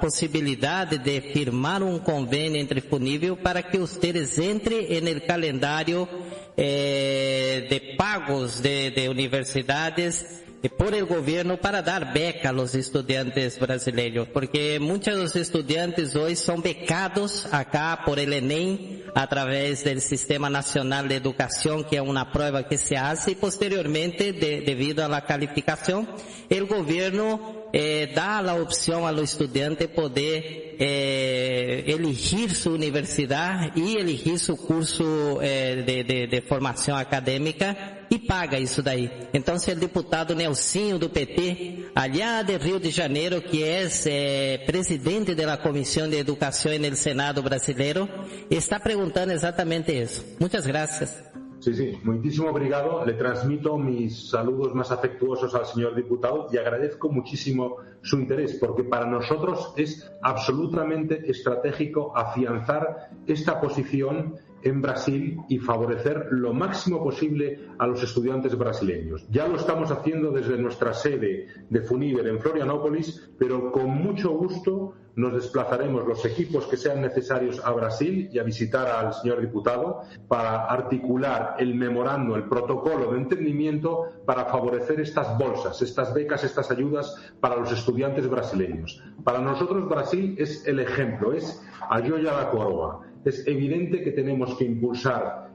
posibilidad de firmar un convenio entre FUNIBEL para que ustedes entren en el calendario de pagos de universidades por el gobierno para dar beca a los estudiantes brasileños, porque muchos de los estudiantes hoy son becados acá por el ENEM a través del Sistema Nacional de Educación, que es una prueba que se hace, y posteriormente, debido a la calificación, el gobierno da la opción a los estudiantes poder elegir su universidad y elegir su curso de formación académica, y paga isso daí. Então, o deputado Nelsinho do PT, allá de Rio de Janeiro, que é presidente da Comissão de Educação no Senado brasileiro, está perguntando exatamente isso. Muitas gracias. Sí, muchísimo obrigado. Le transmito mis saludos más afectuosos al señor diputado y agradezco muchísimo su interés, porque para nosotros es absolutamente estratégico afianzar esta posición en Brasil y favorecer lo máximo posible a los estudiantes brasileños. Ya lo estamos haciendo desde nuestra sede de FUNIBEL en Florianópolis, pero con mucho gusto nos desplazaremos los equipos que sean necesarios a Brasil y a visitar al señor diputado para articular el memorando, el protocolo de entendimiento para favorecer estas bolsas, estas becas, estas ayudas para los estudiantes brasileños. Para nosotros Brasil es el ejemplo, es a joia da coroa. Es evidente que tenemos que impulsar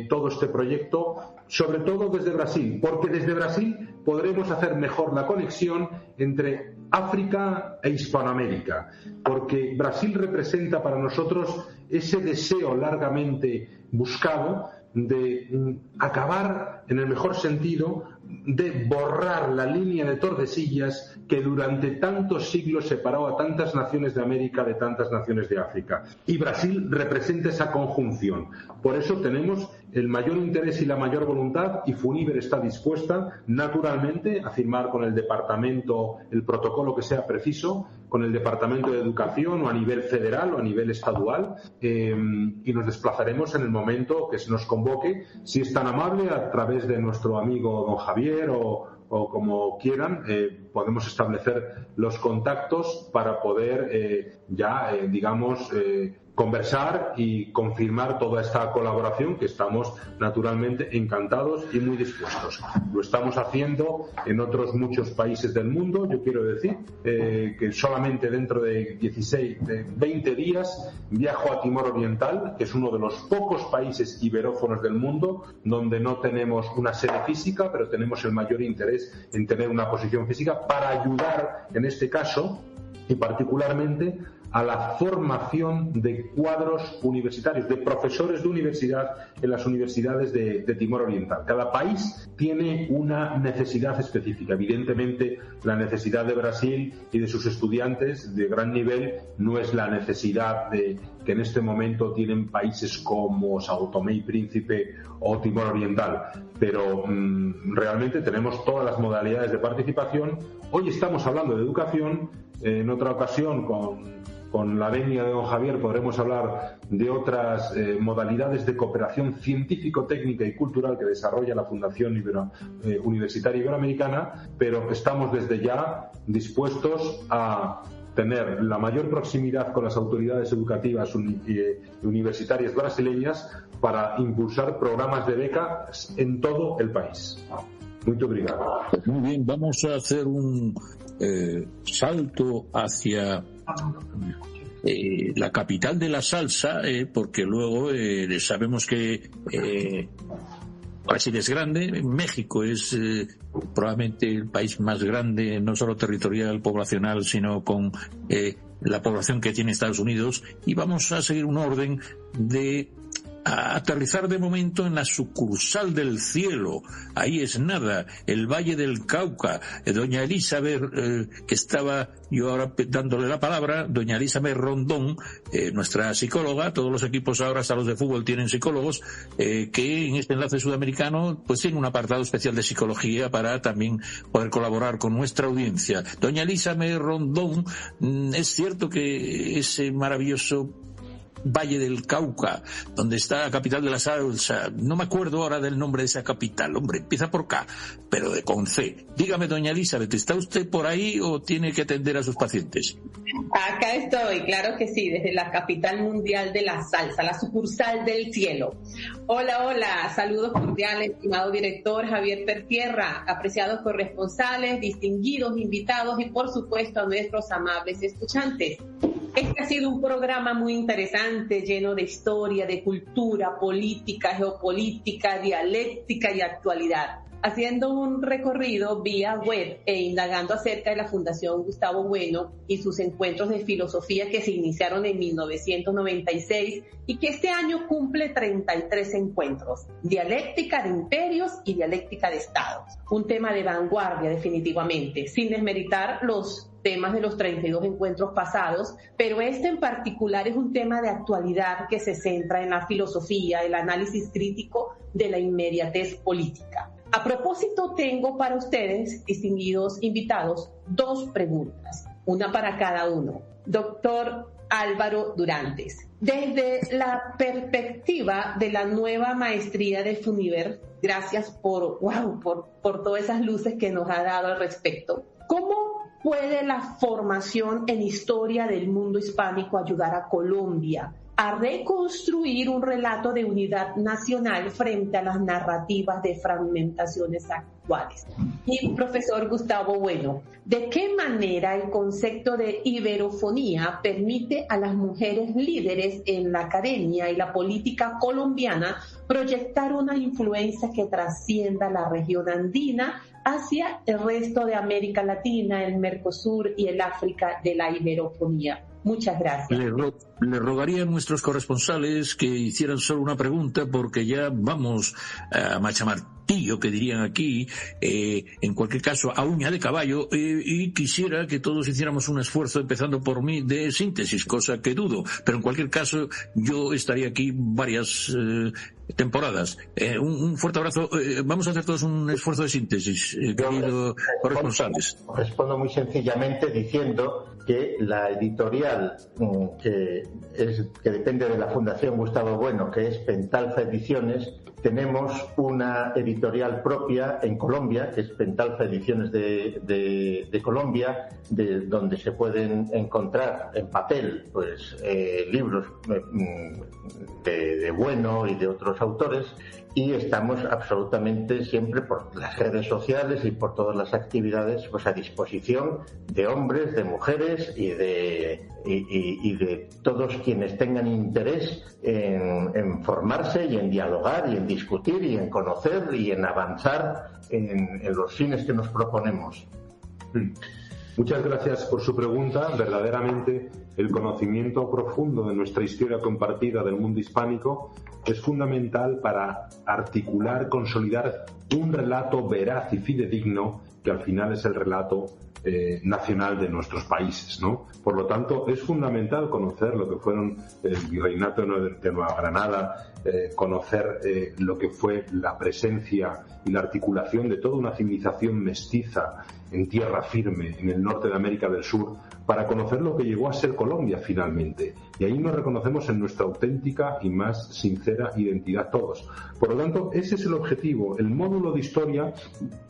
todo este proyecto, sobre todo desde Brasil, porque desde Brasil podremos hacer mejor la conexión entre África e Hispanoamérica, porque Brasil representa para nosotros ese deseo largamente buscado de acabar, en el mejor sentido, de borrar la línea de Tordesillas que durante tantos siglos separó a tantas naciones de América de tantas naciones de África. Y Brasil representa esa conjunción. Por eso tenemos el mayor interés y la mayor voluntad, y FUNIBEL está dispuesta, naturalmente, a firmar con el departamento el protocolo que sea preciso, con el Departamento de Educación o a nivel federal o a nivel estadual, y nos desplazaremos en el momento que se nos convoque, si es tan amable, a través de nuestro amigo don Javier o como quieran, podemos establecer los contactos para poder conversar y confirmar toda esta colaboración, que estamos naturalmente encantados y muy dispuestos. Lo estamos haciendo en otros muchos países del mundo. Yo quiero decir que solamente dentro de 20 días viajo a Timor Oriental, que es uno de los pocos países iberófonos del mundo donde no tenemos una sede física, pero tenemos el mayor interés en tener una posición física para ayudar, en este caso, y particularmente a la formación de cuadros universitarios, de profesores de universidad en las universidades de Timor Oriental. Cada país tiene una necesidad específica. Evidentemente, la necesidad de Brasil y de sus estudiantes de gran nivel no es la necesidad que en este momento tienen países como Sao Tomé y Príncipe o Timor Oriental. Pero realmente tenemos todas las modalidades de participación. Hoy estamos hablando de educación. En otra ocasión, con la venia de don Javier, podremos hablar de otras modalidades de cooperación científico-técnica y cultural que desarrolla la Fundación Universitaria Iberoamericana, pero estamos desde ya dispuestos a tener la mayor proximidad con las autoridades educativas universitarias brasileñas para impulsar programas de becas en todo el país. Muy obrigado. Muy bien, vamos a hacer un salto hacia la capital de la salsa, porque luego sabemos que Brasil es grande, México es probablemente el país más grande, no solo territorial, poblacional, sino con la población que tiene Estados Unidos, y vamos a seguir un orden de aterrizar de momento en la sucursal del cielo. Ahí es nada, el Valle del Cauca. Doña Elizabeth, que estaba yo ahora dándole la palabra, doña Elizabeth Rondón, nuestra psicóloga, todos los equipos ahora, hasta los de fútbol, tienen psicólogos, que en este enlace sudamericano pues tiene un apartado especial de psicología para también poder colaborar con nuestra audiencia. Doña Elizabeth Rondón, es cierto que ese maravilloso Valle del Cauca, donde está la capital de la salsa, no me acuerdo ahora del nombre de esa capital, hombre, empieza por K, pero con C. Dígame, doña Elizabeth, ¿está usted por ahí o tiene que atender a sus pacientes? Acá estoy, claro que sí, desde la capital mundial de la salsa, la sucursal del cielo. Hola, saludos cordiales, estimado director Javier Pertierra, apreciados corresponsales, distinguidos invitados y por supuesto a nuestros amables escuchantes. Este ha sido un programa muy interesante, lleno de historia, de cultura, política, geopolítica, dialéctica y actualidad. Haciendo un recorrido vía web e indagando acerca de la Fundación Gustavo Bueno y sus encuentros de filosofía que se iniciaron en 1996 y que este año cumple 33 encuentros. Dialéctica de imperios y dialéctica de estados. Un tema de vanguardia definitivamente, sin desmeritar los temas de los 32 encuentros pasados, pero este en particular es un tema de actualidad que se centra en la filosofía, el análisis crítico de la inmediatez política. A propósito, tengo para ustedes, distinguidos invitados, 2 preguntas, una para cada uno. Doctor Álvaro Durantes, desde la perspectiva de la nueva maestría de FUNIVER, gracias por todas esas luces que nos ha dado al respecto, ¿cómo puede la formación en historia del mundo hispánico ayudar a Colombia a reconstruir un relato de unidad nacional frente a las narrativas de fragmentaciones actuales? Y profesor Gustavo Bueno, ¿de qué manera el concepto de iberofonía permite a las mujeres líderes en la academia y la política colombiana proyectar una influencia que trascienda la región andina hacia el resto de América Latina, el Mercosur y el África de la iberofonía? Muchas gracias. Le rogaría a nuestros corresponsales que hicieran solo una pregunta porque ya vamos a machamartillo, que dirían aquí, en cualquier caso a uña de caballo, y quisiera que todos hiciéramos un esfuerzo, empezando por mí, de síntesis, cosa que dudo, pero en cualquier caso yo estaría aquí varias temporadas. Un fuerte abrazo. Vamos a hacer todos un esfuerzo de síntesis, queridos corresponsales. Respondo muy sencillamente diciendo que la editorial que depende de la Fundación Gustavo Bueno, que es Pentalfa Ediciones, tenemos una editorial propia en Colombia, que es Pentalfa Ediciones de Colombia, donde se pueden encontrar en papel pues libros de Bueno y de otros autores, y estamos absolutamente siempre por las redes sociales y por todas las actividades pues a disposición de hombres, de mujeres y de todos quienes tengan interés en formarse y en dialogar y en discutir y en conocer y en avanzar en los fines que nos proponemos. Muchas gracias por su pregunta. Verdaderamente, el conocimiento profundo de nuestra historia compartida del mundo hispánico es fundamental para articular, consolidar un relato veraz y fidedigno que al final es el relato nacional de nuestros países, ¿no? Por lo tanto, es fundamental conocer lo que fueron el virreinato de Nueva Granada, conocer lo que fue la presencia y la articulación de toda una civilización mestiza en tierra firme en el norte de América del Sur, para conocer lo que llegó a ser Colombia finalmente. Y ahí nos reconocemos en nuestra auténtica y más sincera identidad todos. Por lo tanto, ese es el objetivo. El módulo de historia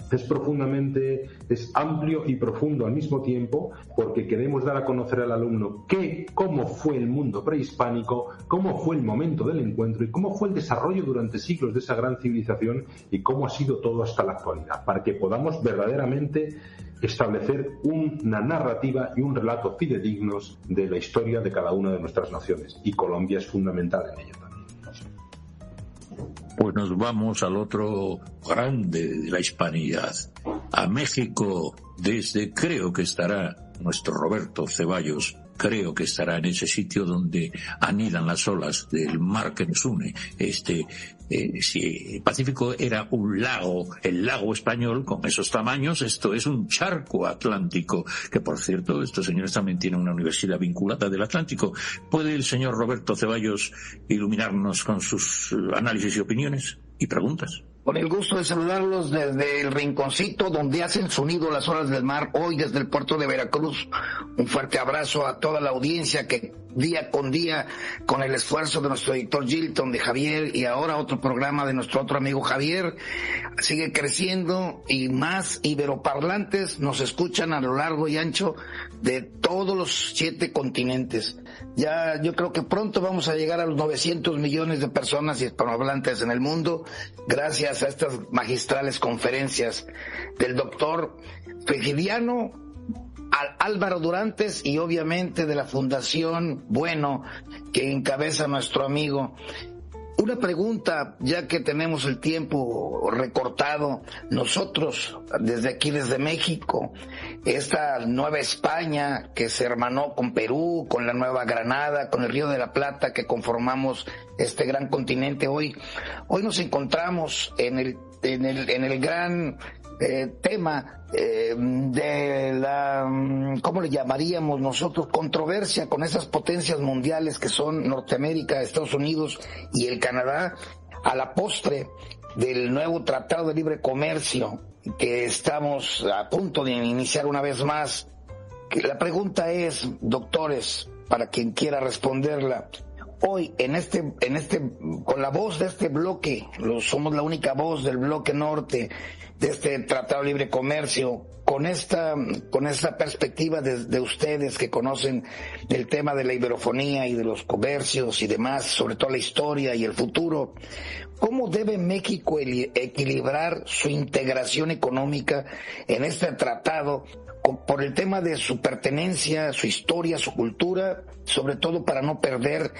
es amplio y profundo al mismo tiempo, porque queremos dar a conocer al alumno cómo fue el mundo prehispánico, cómo fue el momento del encuentro y cómo fue el desarrollo durante siglos de esa gran civilización y cómo ha sido todo hasta la actualidad, para que podamos verdaderamente establecer una narrativa y un relato fidedignos de la historia de cada una de nuestras naciones, y Colombia es fundamental en ello también. Pues nos vamos al otro grande de la hispanidad, a México, desde creo que estará nuestro Roberto Ceballos creo que estará en ese sitio donde anidan las olas del mar que nos une. Si el Pacífico era un lago, el lago español, con esos tamaños, esto es un charco atlántico, que por cierto, estos señores también tienen una universidad vinculada del Atlántico. ¿Puede el señor Roberto Ceballos iluminarnos con sus análisis y opiniones y preguntas? Con el gusto de saludarlos desde el rinconcito donde hacen su nido las olas del mar, hoy desde el puerto de Veracruz. Un fuerte abrazo a toda la audiencia que día con día, con el esfuerzo de nuestro editor Gilton, de Javier, y ahora otro programa de nuestro otro amigo Javier, sigue creciendo y más iberoparlantes nos escuchan a lo largo y ancho de todos los 7 continentes. Ya yo creo que pronto vamos a llegar a los 900 millones de personas hispanohablantes en el mundo, gracias a estas magistrales conferencias del doctor Frigidiano, Álvaro Durantes y obviamente de la Fundación Bueno que encabeza nuestro amigo. Una pregunta, ya que tenemos el tiempo recortado, nosotros desde aquí, desde México, esta Nueva España que se hermanó con Perú, con la Nueva Granada, con el Río de la Plata, que conformamos este gran continente hoy nos encontramos en el gran tema de la, ¿cómo le llamaríamos nosotros? Controversia con esas potencias mundiales que son Norteamérica, Estados Unidos y el Canadá, a la postre del nuevo Tratado de Libre Comercio que estamos a punto de iniciar una vez más. La pregunta es, doctores, para quien quiera responderla, hoy con la voz de este bloque, somos la única voz del bloque norte de este Tratado de Libre Comercio, con esta perspectiva de ustedes que conocen el tema de la iberofonía y de los comercios y demás, sobre todo la historia y el futuro, ¿cómo debe México equilibrar su integración económica en este tratado por el tema de su pertenencia, su historia, su cultura, sobre todo para no perder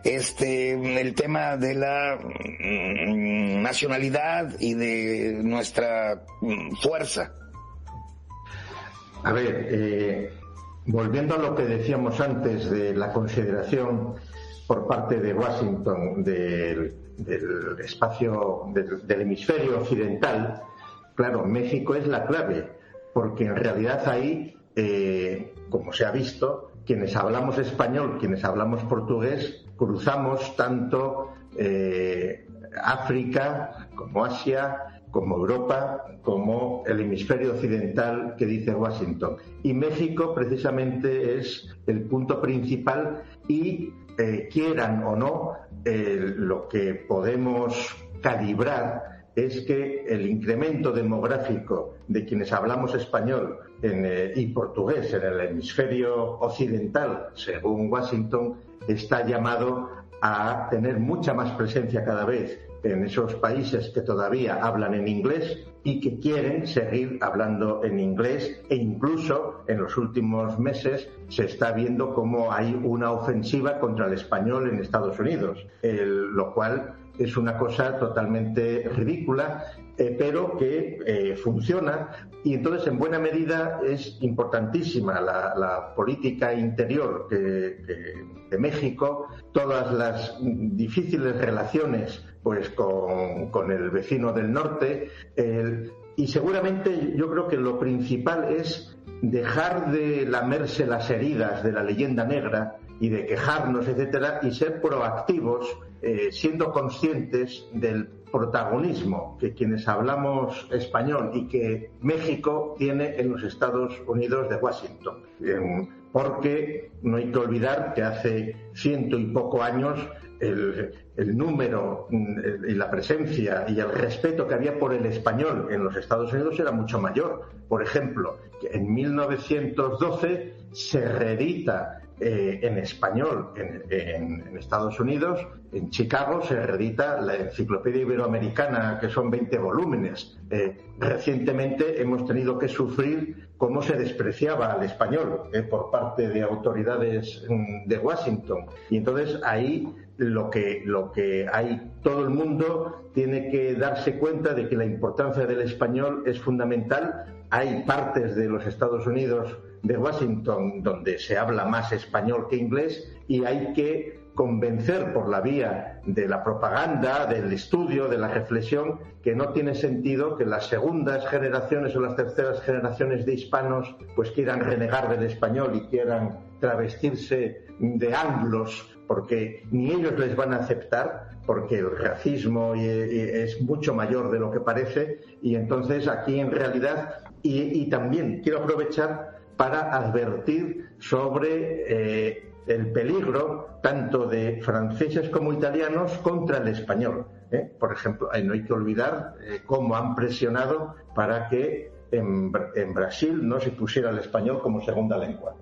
el tema de la nacionalidad y de nuestra fuerza? A ver, volviendo a lo que decíamos antes de la consideración por parte de Washington del espacio del hemisferio occidental, claro, México es la clave, porque en realidad ahí, como se ha visto, quienes hablamos español, quienes hablamos portugués, cruzamos tanto África como Asia, como Europa, como el hemisferio occidental que dice Washington. Y México precisamente es el punto principal y, quieran o no, lo que podemos calibrar es que el incremento demográfico de quienes hablamos español y portugués en el hemisferio occidental, según Washington, está llamado a tener mucha más presencia cada vez en esos países que todavía hablan en inglés y que quieren seguir hablando en inglés, e incluso en los últimos meses se está viendo cómo hay una ofensiva contra el español en Estados Unidos, lo cual es una cosa totalmente ridícula, pero que funciona. Y entonces, en buena medida, es importantísima la política interior de México, todas las difíciles relaciones pues con el vecino del norte, y seguramente yo creo que lo principal es dejar de lamerse las heridas de la leyenda negra y de quejarnos, etcétera, y ser proactivos, siendo conscientes del protagonismo que quienes hablamos español y que México tiene en los Estados Unidos de Washington. Porque no hay que olvidar que hace 100 y poco años el número y la presencia y el respeto que había por el español en los Estados Unidos era mucho mayor. Por ejemplo, en 1912 se reedita en español en Estados Unidos, en Chicago, se reedita la Enciclopedia Iberoamericana, que son 20 volúmenes. Recientemente hemos tenido que sufrir cómo se despreciaba al español por parte de autoridades de Washington. Y entonces ahí lo que hay, todo el mundo tiene que darse cuenta de que la importancia del español es fundamental. Hay partes de los Estados Unidos de Washington, donde se habla más español que inglés, y hay que convencer por la vía de la propaganda, del estudio, de la reflexión, que no tiene sentido que las segundas generaciones o las terceras generaciones de hispanos pues quieran renegar del español y quieran travestirse de anglos, porque ni ellos les van a aceptar, porque el racismo es mucho mayor de lo que parece, y entonces aquí en realidad, y también quiero aprovechar para advertir sobre el peligro tanto de franceses como italianos contra el español. Por ejemplo, no hay que olvidar cómo han presionado para que en Brasil no se pusiera el español como segunda lengua.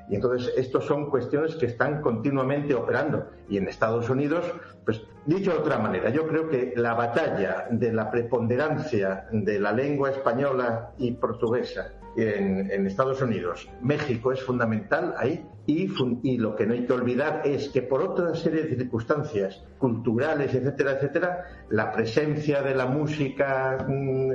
Y entonces estas son cuestiones que están continuamente operando. Y en Estados Unidos, pues dicho de otra manera, yo creo que la batalla de la preponderancia de la lengua española y portuguesa en Estados Unidos, México es fundamental ahí, y lo que no hay que olvidar es que por otra serie de circunstancias culturales, etcétera, etcétera, la presencia de la música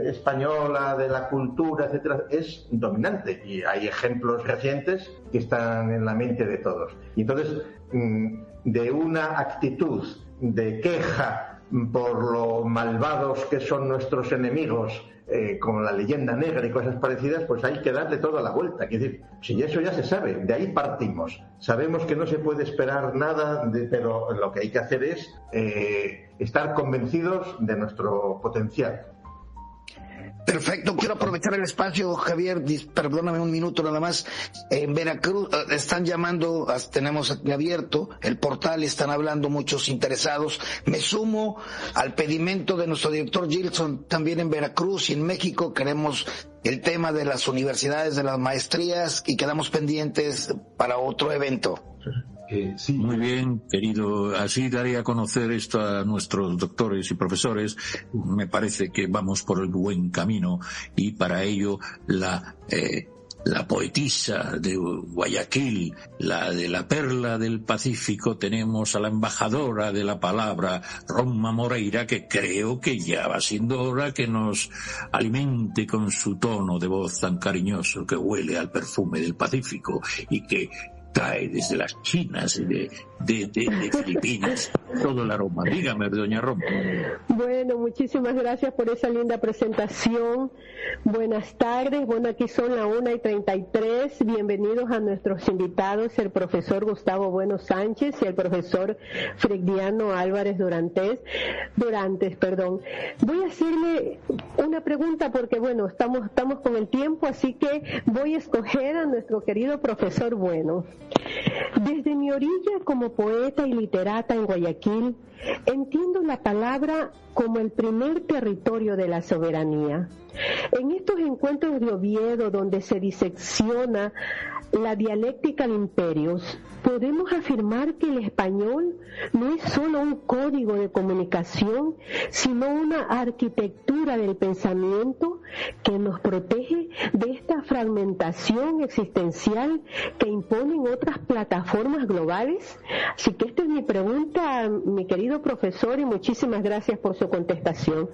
española, de la cultura, etcétera, es dominante, y hay ejemplos recientes que están en la mente de todos. Y entonces, de una actitud de queja por lo malvados que son nuestros enemigos, como la leyenda negra y cosas parecidas, pues hay que darle toda la vuelta. Es decir, si eso ya se sabe, de ahí partimos. Sabemos que no se puede esperar nada, pero lo que hay que hacer es estar convencidos de nuestro potencial. Perfecto, quiero aprovechar el espacio, Javier, perdóname un minuto nada más. En Veracruz están llamando, tenemos aquí abierto el portal, están hablando muchos interesados. Me sumo al pedimento de nuestro director Gilson, también en Veracruz y en México queremos el tema de las universidades, de las maestrías, y quedamos pendientes para otro evento. Sí. Muy bien, querido. Así daré a conocer esto a nuestros doctores y profesores. Me parece que vamos por el buen camino, y para ello la poetisa de Guayaquil, la de la perla del Pacífico, tenemos a la embajadora de la palabra, Roma Moreira, que creo que ya va siendo hora que nos alimente con su tono de voz tan cariñoso que huele al perfume del Pacífico y que trae desde las Chinas y de Filipinas todo el aroma. Dígame, doña Roma. Bueno, muchísimas gracias por esa linda presentación. Buenas tardes. Bueno, aquí son las 1:33. Bienvenidos a nuestros invitados, el profesor Gustavo Bueno Sánchez y el profesor Frigdiano Álvarez Durantes. Voy a hacerle una pregunta porque, bueno, estamos con el tiempo, así que voy a escoger a nuestro querido profesor Bueno. Desde mi orilla como poeta y literata en Guayaquil, entiendo la palabra como el primer territorio de la soberanía. En estos encuentros de Oviedo, donde se disecciona la dialéctica de imperios, podemos afirmar que el español no es solo un código de comunicación, sino una arquitectura del pensamiento que nos protege de esta fragmentación existencial que imponen otras plataformas globales. Así que esta es mi pregunta, mi querido profesor, y muchísimas gracias por su contestación.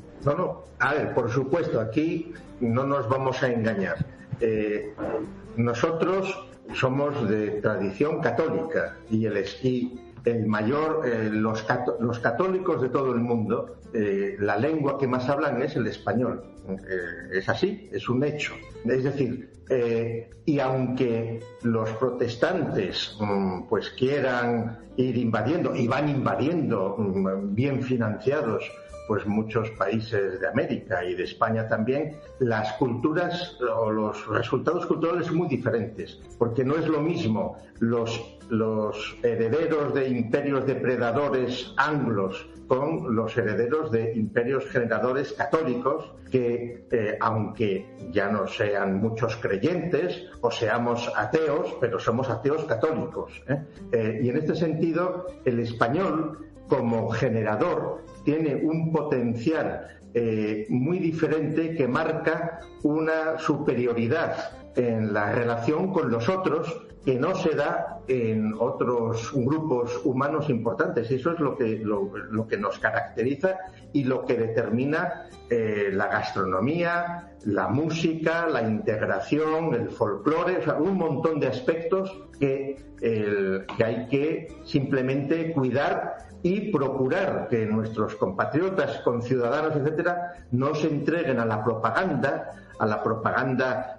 A ver, por supuesto, aquí no nos vamos a engañar. Nosotros somos de tradición católica y los católicos de todo el mundo, la lengua que más hablan es el español. Es así, es un hecho. Es decir, y aunque los protestantes pues quieran ir invadiendo, y van invadiendo bien financiados, pues muchos países de América y de España también, las culturas o los resultados culturales son muy diferentes, porque no es lo mismo los herederos de imperios depredadores anglos con los herederos de imperios generadores católicos que, aunque ya no sean muchos creyentes o seamos ateos, pero somos ateos católicos. Y en este sentido, el español como generador tiene un potencial muy diferente que marca una superioridad en la relación con los otros que no se da en otros grupos humanos importantes. Eso es lo que nos caracteriza y lo que determina la gastronomía, la música, la integración, el folclore, o sea, un montón de aspectos que hay que simplemente cuidar y procurar que nuestros compatriotas, conciudadanos, etcétera, no se entreguen a la propaganda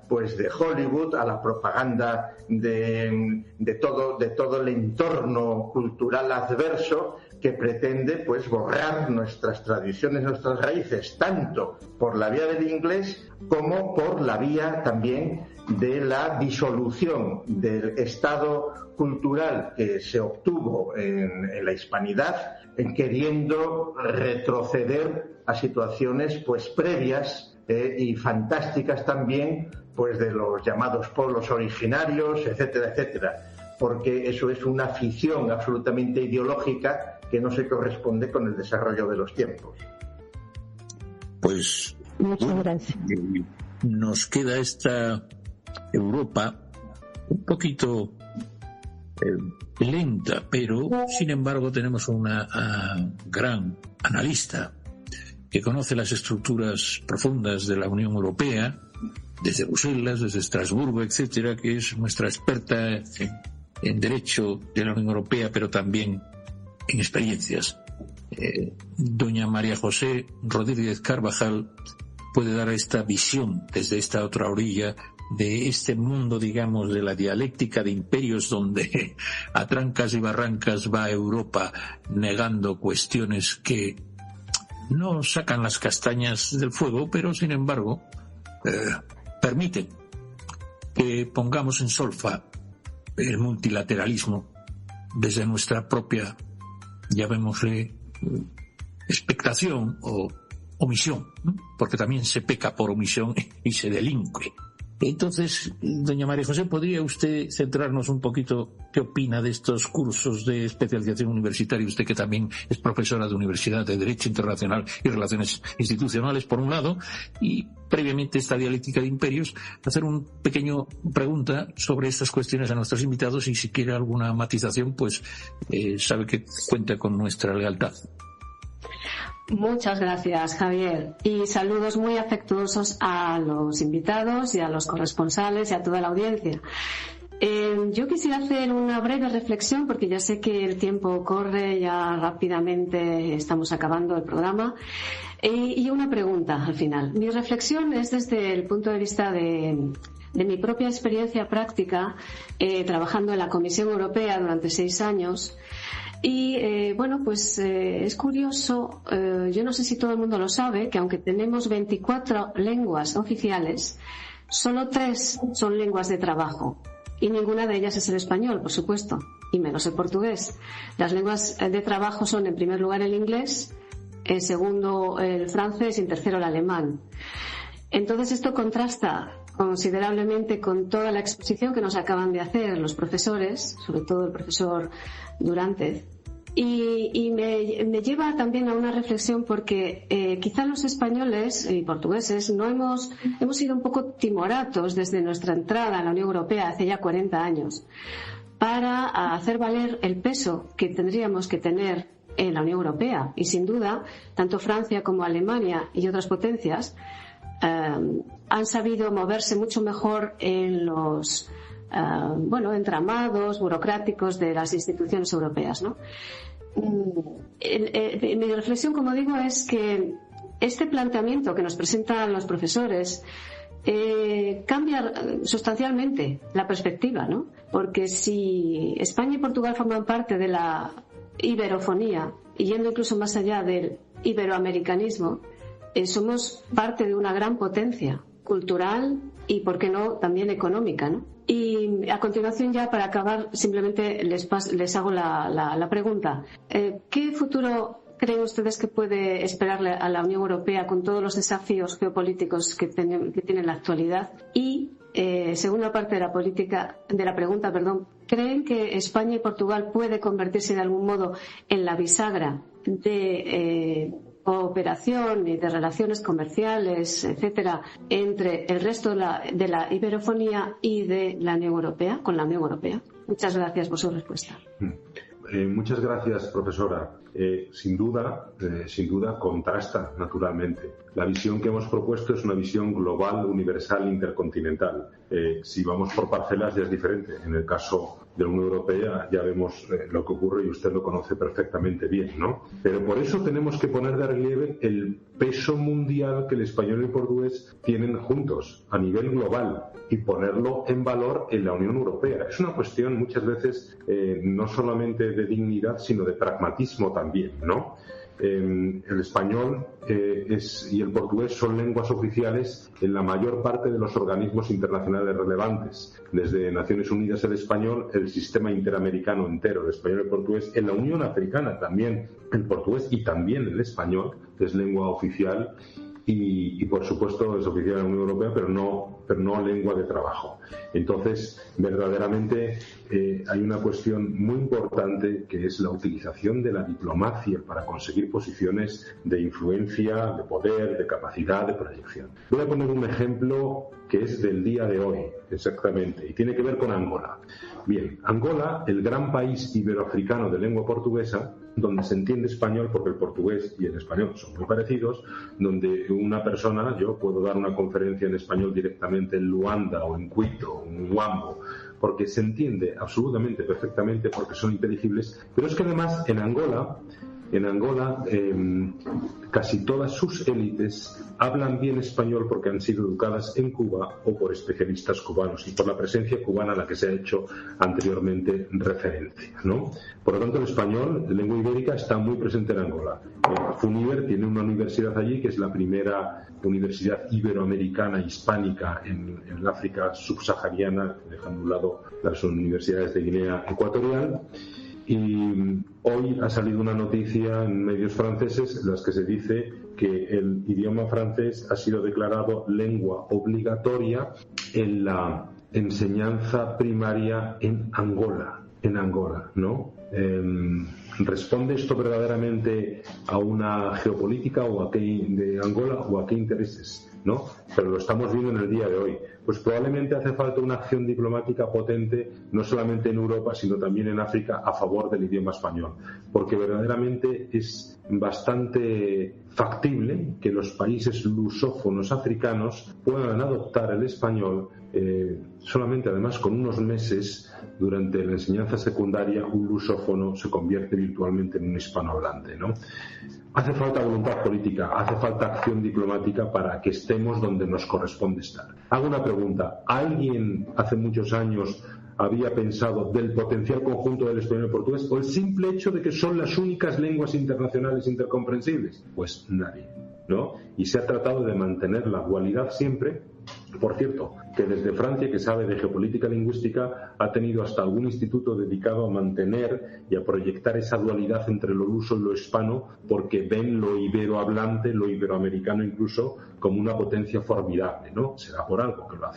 pues de Hollywood, a la propaganda de todo el entorno cultural adverso que pretende pues borrar nuestras tradiciones, nuestras raíces, tanto por la vía del inglés como por la vía también de la disolución del estado cultural que se obtuvo en la hispanidad, queriendo retroceder a situaciones pues previas y fantásticas también pues de los llamados pueblos originarios, etcétera, etcétera, porque eso es una ficción absolutamente ideológica que no se corresponde con el desarrollo de los tiempos. Pues muchas gracias. Nos queda esta Europa un poquito lenta, pero sin embargo tenemos una gran analista que conoce las estructuras profundas de la Unión Europea, desde Bruselas, desde Estrasburgo, etcétera, que es nuestra experta en derecho de la Unión Europea, pero también en experiencias. Doña María José Rodríguez Carvajal puede dar esta visión desde esta otra orilla de este mundo, digamos, de la dialéctica de imperios, donde a trancas y barrancas va Europa negando cuestiones que no sacan las castañas del fuego, pero sin embargo permiten que pongamos en solfa el multilateralismo desde nuestra propia, llamémosle, expectación o omisión, ¿no? Porque también se peca por omisión y se delinque. Entonces, doña María José, ¿podría usted centrarnos un poquito qué opina de estos cursos de especialización universitaria? Usted que también es profesora de Universidad de Derecho Internacional y Relaciones Institucionales, por un lado, y previamente esta dialéctica de imperios, hacer una pequeña pregunta sobre estas cuestiones a nuestros invitados y si quiere alguna matización, pues sabe que cuenta con nuestra lealtad. Muchas gracias, Javier, y saludos muy afectuosos a los invitados y a los corresponsales y a toda la audiencia. Yo quisiera hacer una breve reflexión porque ya sé que el tiempo corre, ya rápidamente estamos acabando el programa, y una pregunta al final. Mi reflexión es desde el punto de vista de mi propia experiencia práctica trabajando en la Comisión Europea durante 6 años. Y es curioso, yo no sé si todo el mundo lo sabe, que aunque tenemos 24 lenguas oficiales, solo 3 son lenguas de trabajo. Y ninguna de ellas es el español, por supuesto, y menos el portugués. Las lenguas de trabajo son, en primer lugar, el inglés, en segundo, el francés y en tercero, el alemán. Entonces esto contrasta considerablemente con toda la exposición que nos acaban de hacer los profesores, sobre todo el profesor Durántez, y me lleva también a una reflexión porque quizá los españoles y portugueses no hemos sido un poco timoratos desde nuestra entrada a la Unión Europea hace ya 40 años para hacer valer el peso que tendríamos que tener en la Unión Europea, y sin duda tanto Francia como Alemania y otras potencias han sabido moverse mucho mejor en los entramados burocráticos de las instituciones europeas, ¿no? Mi reflexión, como digo, es que este planteamiento que nos presentan los profesores cambia sustancialmente la perspectiva, ¿no? Porque si España y Portugal forman parte de la iberofonía, y yendo incluso más allá del iberoamericanismo, somos parte de una gran potencia cultural y, ¿por qué no?, también económica, ¿no? Y a continuación, ya para acabar, simplemente les hago la pregunta. ¿Qué futuro creen ustedes que puede esperarle a la Unión Europea con todos los desafíos geopolíticos que tiene en la actualidad? Y, segunda parte de la pregunta, ¿creen que España y Portugal puede convertirse de algún modo en la bisagra de cooperación y de relaciones comerciales, etcétera, entre el resto de la iberofonía y de la Unión Europea, con la Unión Europea. Muchas gracias por su respuesta. Muchas gracias, profesora. Sin duda contrasta, naturalmente. La visión que hemos propuesto es una visión global, universal, intercontinental. Si vamos por parcelas ya es diferente. En el caso de la Unión Europea ya vemos lo que ocurre y usted lo conoce perfectamente bien, ¿no? Pero por eso tenemos que poner de relieve el peso mundial que el español y el portugués tienen juntos a nivel global y ponerlo en valor en la Unión Europea. Es una cuestión muchas veces no solamente de dignidad, sino de pragmatismo también, ¿no? El español y el portugués son lenguas oficiales en la mayor parte de los organismos internacionales relevantes. Desde Naciones Unidas el español, el sistema interamericano entero, el español y el portugués, en la Unión Africana también el portugués y también el español es lengua oficial y por supuesto es oficial en la Unión Europea, pero no lengua de trabajo. Entonces, verdaderamente hay una cuestión muy importante que es la utilización de la diplomacia para conseguir posiciones de influencia, de poder, de capacidad, de proyección. Voy a poner un ejemplo que es del día de hoy, exactamente, y tiene que ver con Angola. Bien, Angola, el gran país iberoafricano de lengua portuguesa, donde se entiende español, porque el portugués y el español son muy parecidos, donde una persona, yo puedo dar una conferencia en español directamente en Luanda o en Quito o en Huambo, porque se entiende absolutamente perfectamente, porque son inteligibles, pero es que además en Angola casi todas sus élites hablan bien español porque han sido educadas en Cuba o por especialistas cubanos y por la presencia cubana a la que se ha hecho anteriormente referencia, ¿no? Por lo tanto, el español, de lengua ibérica, está muy presente en Angola. FUNIBER tiene una universidad allí que es la primera universidad iberoamericana hispánica en el África subsahariana, dejando a un lado las universidades de Guinea Ecuatorial. Y hoy ha salido una noticia en medios franceses en las que se dice que el idioma francés ha sido declarado lengua obligatoria en la enseñanza primaria en Angola, ¿no? ¿Responde esto verdaderamente a una geopolítica o de Angola o a qué intereses? ¿No? Pero lo estamos viendo en el día de hoy. Pues probablemente hace falta una acción diplomática potente, no solamente en Europa, sino también en África, a favor del idioma español. Porque verdaderamente es bastante factible que los países lusófonos africanos puedan adoptar el español solamente, además, con unos meses durante la enseñanza secundaria, un lusófono se convierte virtualmente en un hispanohablante, ¿no? Hace falta voluntad política, hace falta acción diplomática para que estemos donde nos corresponde estar. Hago una pregunta. ¿Alguien hace muchos años había pensado del potencial conjunto del español y el portugués o el simple hecho de que son las únicas lenguas internacionales intercomprensibles? Pues nadie, ¿no? Y se ha tratado de mantener la dualidad siempre. Por cierto, que desde Francia, que sabe de geopolítica lingüística, ha tenido hasta algún instituto dedicado a mantener y a proyectar esa dualidad entre lo luso y lo hispano, porque ven lo iberohablante, lo iberoamericano incluso, como una potencia formidable, ¿no? Será por algo que lo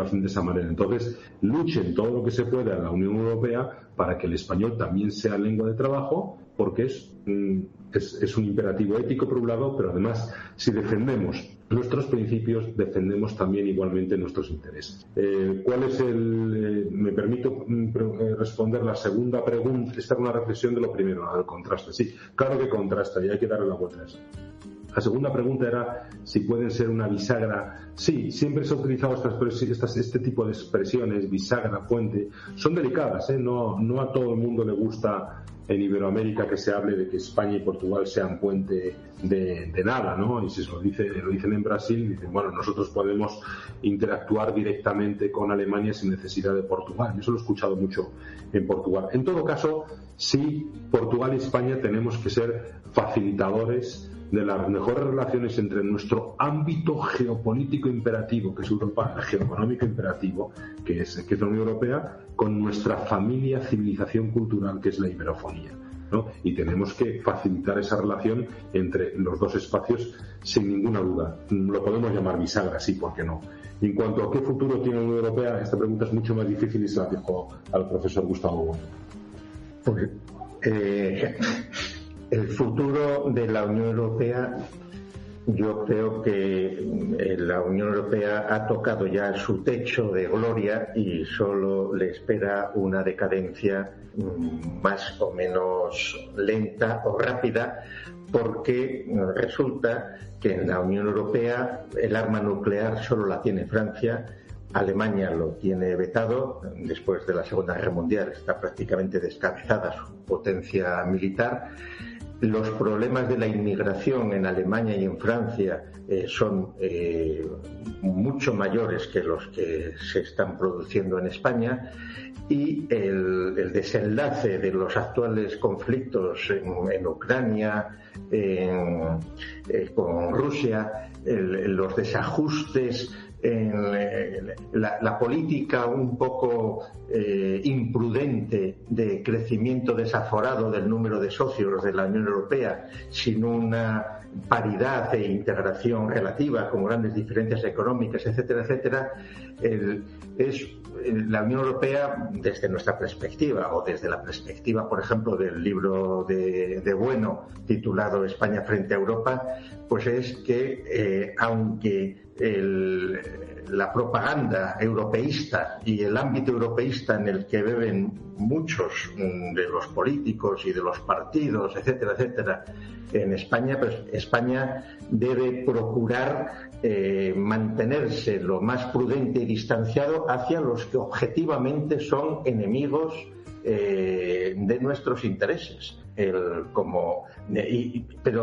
hacen de esa manera. Entonces, luchen todo lo que se pueda en la Unión Europea para que el español también sea lengua de trabajo, porque es un imperativo ético por un lado, pero además, si defendemos nuestros principios, defendemos también igualmente nuestros intereses. ¿Cuál es me permito responder la segunda pregunta? Esta es una reflexión de lo primero, del contraste. Sí, claro que contrasta y hay que darle la vuelta a eso. La segunda pregunta era si pueden ser una bisagra. Sí, siempre se ha utilizado este tipo de expresiones, bisagra, puente. Son delicadas, ¿eh? No a todo el mundo le gusta en Iberoamérica que se hable de que España y Portugal sean puente de nada, ¿no? Y si lo dicen en Brasil, dicen, bueno, nosotros podemos interactuar directamente con Alemania sin necesidad de Portugal. Eso lo he escuchado mucho en Portugal. En todo caso, sí, Portugal y España tenemos que ser facilitadores de las mejores relaciones entre nuestro ámbito geopolítico imperativo, que es Europa, el geoeconómico imperativo, que es la Unión Europea, con nuestra familia, civilización cultural, que es la iberofonía, ¿no? Y tenemos que facilitar esa relación entre los dos espacios sin ninguna duda. Lo podemos llamar bisagra, sí, ¿por qué no? Y en cuanto a qué futuro tiene la Unión Europea, esta pregunta es mucho más difícil y se la dejo al profesor Gustavo Bueno. El futuro de la Unión Europea, yo creo que la Unión Europea ha tocado ya su techo de gloria y solo le espera una decadencia más o menos lenta o rápida, porque resulta que en la Unión Europea el arma nuclear solo la tiene Francia. Alemania lo tiene vetado. Después de la Segunda Guerra Mundial está prácticamente descabezada su potencia militar. Los problemas de la inmigración en Alemania y en Francia son mucho mayores que los que se están produciendo en España, y el desenlace de los actuales conflictos en Ucrania, con Rusia, los desajustes en la política un poco imprudente de crecimiento desaforado del número de socios de la Unión Europea, sin una paridad e integración relativa, con grandes diferencias económicas, etcétera, etcétera. La Unión Europea, desde nuestra perspectiva, o desde la perspectiva, por ejemplo, del libro de Bueno, titulado España frente a Europa, pues es que aunque la propaganda europeísta y el ámbito europeísta en el que beben muchos de los políticos y de los partidos, etcétera, etcétera, en España, pues España debe procurar mantenerse lo más prudente y distanciado hacia los que objetivamente son enemigos de nuestros intereses, pero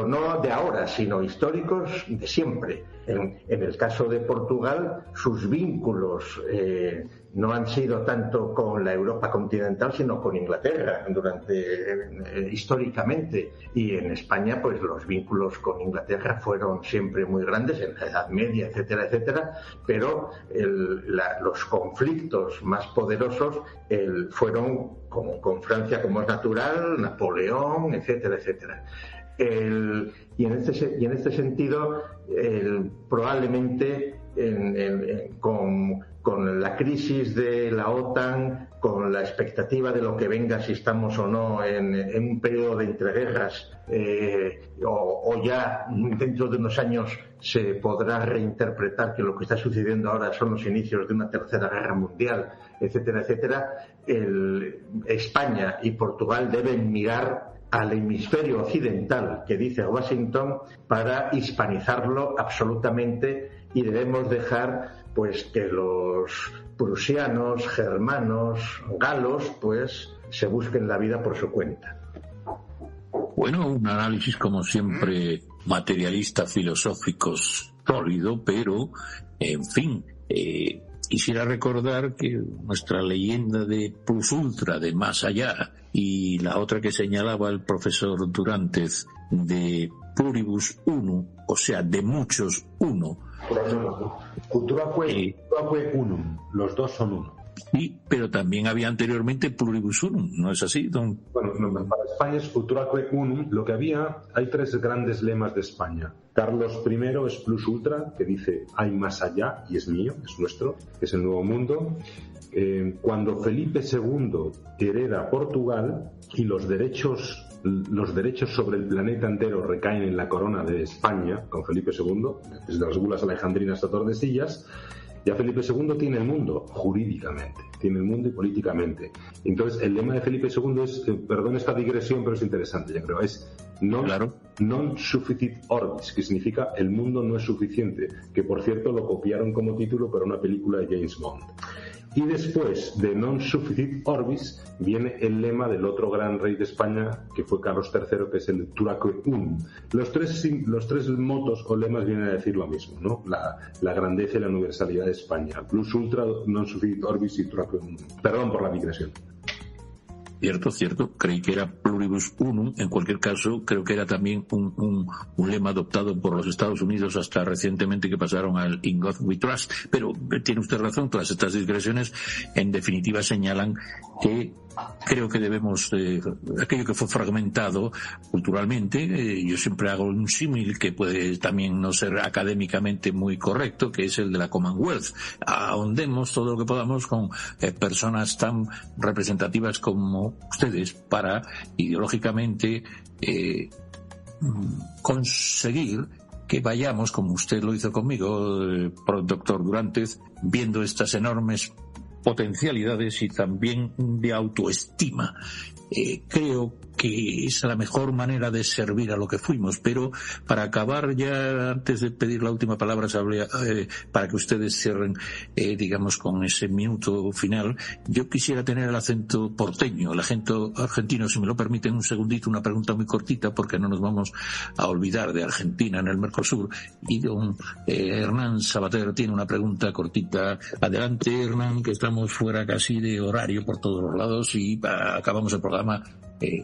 no de ahora, sino históricos de siempre. En el caso de Portugal, sus vínculos no han sido tanto con la Europa continental, sino con Inglaterra históricamente. Y en España, pues los vínculos con Inglaterra fueron siempre muy grandes, en la Edad Media, etcétera, etcétera, pero los conflictos más poderosos fueron con Francia, como es natural, Napoleón, etcétera, etcétera. Y en este sentido, probablemente con la crisis de la OTAN, con la expectativa de lo que venga, si estamos o no en un periodo de entreguerras, o ya dentro de unos años se podrá reinterpretar que lo que está sucediendo ahora son los inicios de una tercera guerra mundial, etcétera, etcétera. España y Portugal deben mirar al hemisferio occidental, que dice Washington, para hispanizarlo absolutamente, y debemos dejar pues que los prusianos, germanos, galos, pues se busquen la vida por su cuenta. Bueno, un análisis como siempre materialista, filosófico, sólido, pero en fin, quisiera recordar que nuestra leyenda de plus ultra, de más allá, y la otra que señalaba el profesor Durantes, de pluribus unum, o sea, de muchos uno. Culturaque unum, los dos son uno. Sí, pero también había anteriormente pluribus unum, ¿no es así, don? Bueno, para España es culturaque unum. Lo que hay tres grandes lemas de España. Carlos I es plus ultra, que dice hay más allá, y es mío, es nuestro, que es el nuevo mundo. Cuando Felipe II hereda Portugal y los derechos sobre el planeta entero recaen en la corona de España, con Felipe II, desde las bulas alejandrinas hasta Tordesillas, ya Felipe II tiene el mundo jurídicamente, tiene el mundo y políticamente. Entonces, el lema de Felipe II es, perdón esta digresión, pero es interesante, yo creo, es non sufficit orbis, que significa el mundo no es suficiente, que por cierto lo copiaron como título para una película de James Bond. Y después de non sufficit orbis viene el lema del otro gran rey de España, que fue Carlos III, que es el Turaque unum. Los tres motos o lemas vienen a decir lo mismo, ¿no? La grandeza y la universalidad de España. Plus ultra, non sufficit orbis y Turaque unum. Perdón por la digresión. Cierto, creí que era pluribus unum. En cualquier caso, creo que era también un lema adoptado por los Estados Unidos hasta recientemente, que pasaron al In God We Trust. Pero tiene usted razón, todas estas digresiones en definitiva señalan que creo que debemos, aquello que fue fragmentado culturalmente, yo siempre hago un símil que puede también no ser académicamente muy correcto, que es el de la Commonwealth. Ahondemos todo lo que podamos con personas tan representativas como ustedes para ideológicamente conseguir que vayamos, como usted lo hizo conmigo, doctor Durantes, viendo estas enormes potencialidades y también de autoestima. Creo que es la mejor manera de servir a lo que fuimos, pero para acabar ya, antes de pedir la última palabra, para que ustedes cierren, digamos, con ese minuto final, yo quisiera tener el acento porteño, el acento argentino, si me lo permiten un segundito, una pregunta muy cortita, porque no nos vamos a olvidar de Argentina en el Mercosur, y don Hernán Sabater tiene una pregunta cortita. Adelante, Hernán, que estamos fuera casi de horario por todos los lados y acabamos el programa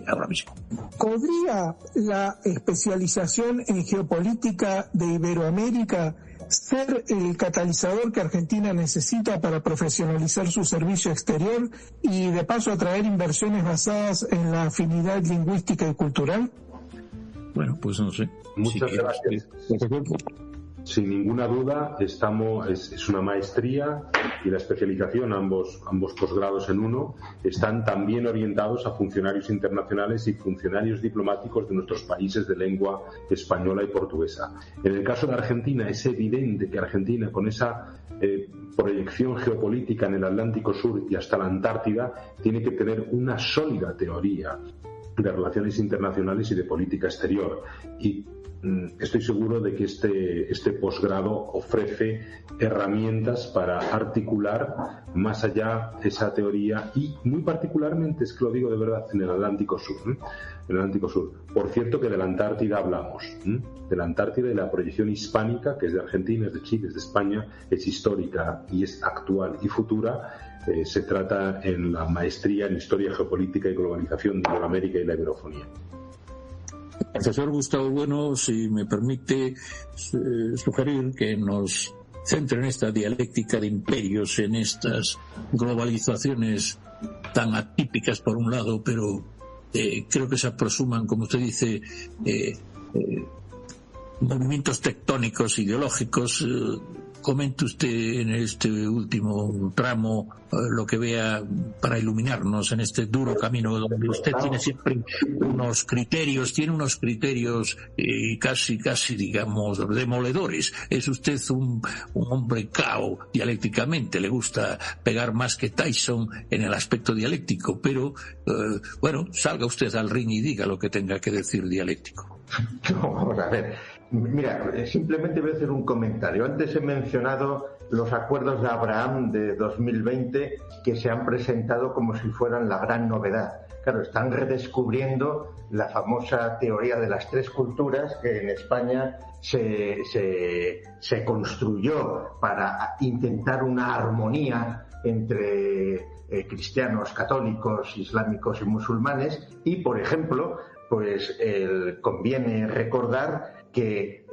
ahora mismo. ¿Podría la especialización en geopolítica de Iberoamérica ser el catalizador que Argentina necesita para profesionalizar su servicio exterior y de paso atraer inversiones basadas en la afinidad lingüística y cultural? Bueno, pues no sé. Muchas gracias. Sin ninguna duda, es una maestría y la especialización, ambos posgrados en uno, están también orientados a funcionarios internacionales y funcionarios diplomáticos de nuestros países de lengua española y portuguesa. En el caso de Argentina, es evidente que Argentina, con esa proyección geopolítica en el Atlántico Sur y hasta la Antártida, tiene que tener una sólida teoría de relaciones internacionales y de política exterior. Y estoy seguro de que este posgrado ofrece herramientas para articular más allá esa teoría y muy particularmente, es que lo digo de verdad, en el Atlántico Sur. El Atlántico Sur. Por cierto que de la Antártida hablamos, de la Antártida y la proyección hispánica, que es de Argentina, es de Chile, es de España, es histórica y es actual y futura. Se trata en la maestría en Historia, Geopolítica y Globalización de Iberoamérica y la Iberofonía. Profesor Gustavo Bueno, si me permite sugerir que nos centre en esta dialéctica de imperios, en estas globalizaciones tan atípicas por un lado, pero creo que se aproximan, como usted dice, movimientos tectónicos ideológicos. Comente usted en este último tramo lo que vea para iluminarnos en este duro camino donde usted tiene siempre unos criterios casi digamos demoledores. Es usted un hombre cao dialécticamente, le gusta pegar más que Tyson en el aspecto dialéctico, pero bueno, salga usted al ring y diga lo que tenga que decir dialéctico. No, vamos a ver. Mira, simplemente voy a hacer un comentario. Antes he mencionado los acuerdos de Abraham de 2020 que se han presentado como si fueran la gran novedad. Claro, están redescubriendo la famosa teoría de las tres culturas que en España se construyó para intentar una armonía entre cristianos, católicos, islámicos y musulmanes. Y, por ejemplo, pues conviene recordar que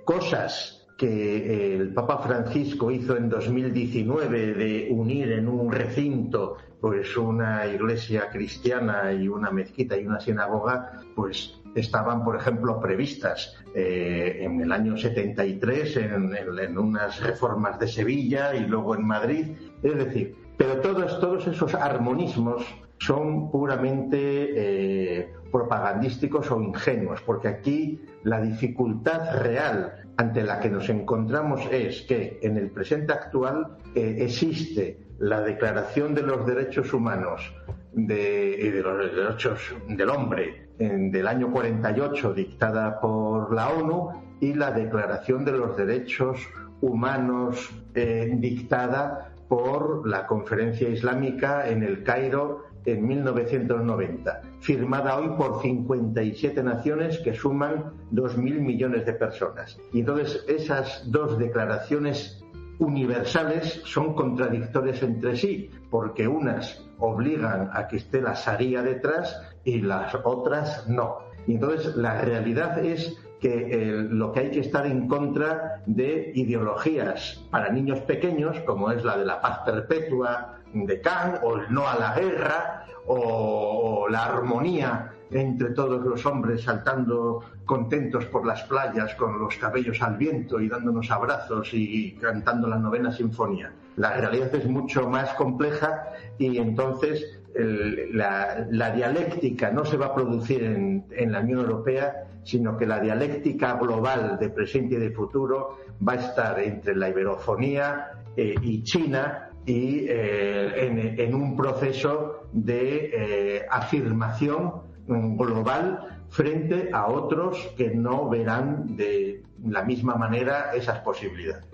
cosas que el Papa Francisco hizo en 2019 de unir en un recinto pues una iglesia cristiana y una mezquita y una sinagoga, pues estaban, por ejemplo, previstas en el año 73 en unas reformas de Sevilla y luego en Madrid. Es decir, pero todos esos armonismos son puramente propagandísticos o ingenuos, porque aquí la dificultad real ante la que nos encontramos es que en el presente actual existe la Declaración de los Derechos Humanos y de los Derechos del Hombre del año 48 dictada por la ONU y la Declaración de los Derechos Humanos dictada por la Conferencia Islámica en el Cairo en 1990, firmada hoy por 57 naciones que suman 2.000 millones de personas. Y entonces esas dos declaraciones universales son contradictorias entre sí, porque unas obligan a que esté la Sharia detrás y las otras no. Y entonces la realidad es que lo que hay que estar en contra de ideologías para niños pequeños, como es la de la paz perpetua de Kant, o el no a la guerra, o la armonía entre todos los hombres saltando contentos por las playas con los cabellos al viento y dándonos abrazos y cantando la 9ª sinfonía. La realidad es mucho más compleja y entonces la dialéctica no se va a producir en la Unión Europea, sino que la dialéctica global de presente y de futuro va a estar entre la iberofonía y China y en un proceso de afirmación global frente a otros que no verán de la misma manera esas posibilidades.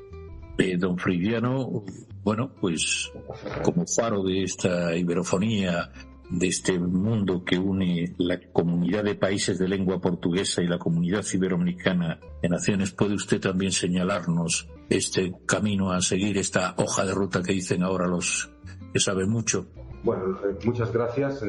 Don Freudiano, bueno, pues como faro de esta iberofonía, de este mundo que une la comunidad de países de lengua portuguesa y la comunidad iberoamericana de naciones, ¿puede usted también señalarnos este camino a seguir, esta hoja de ruta que dicen ahora los que saben mucho? Bueno, muchas gracias.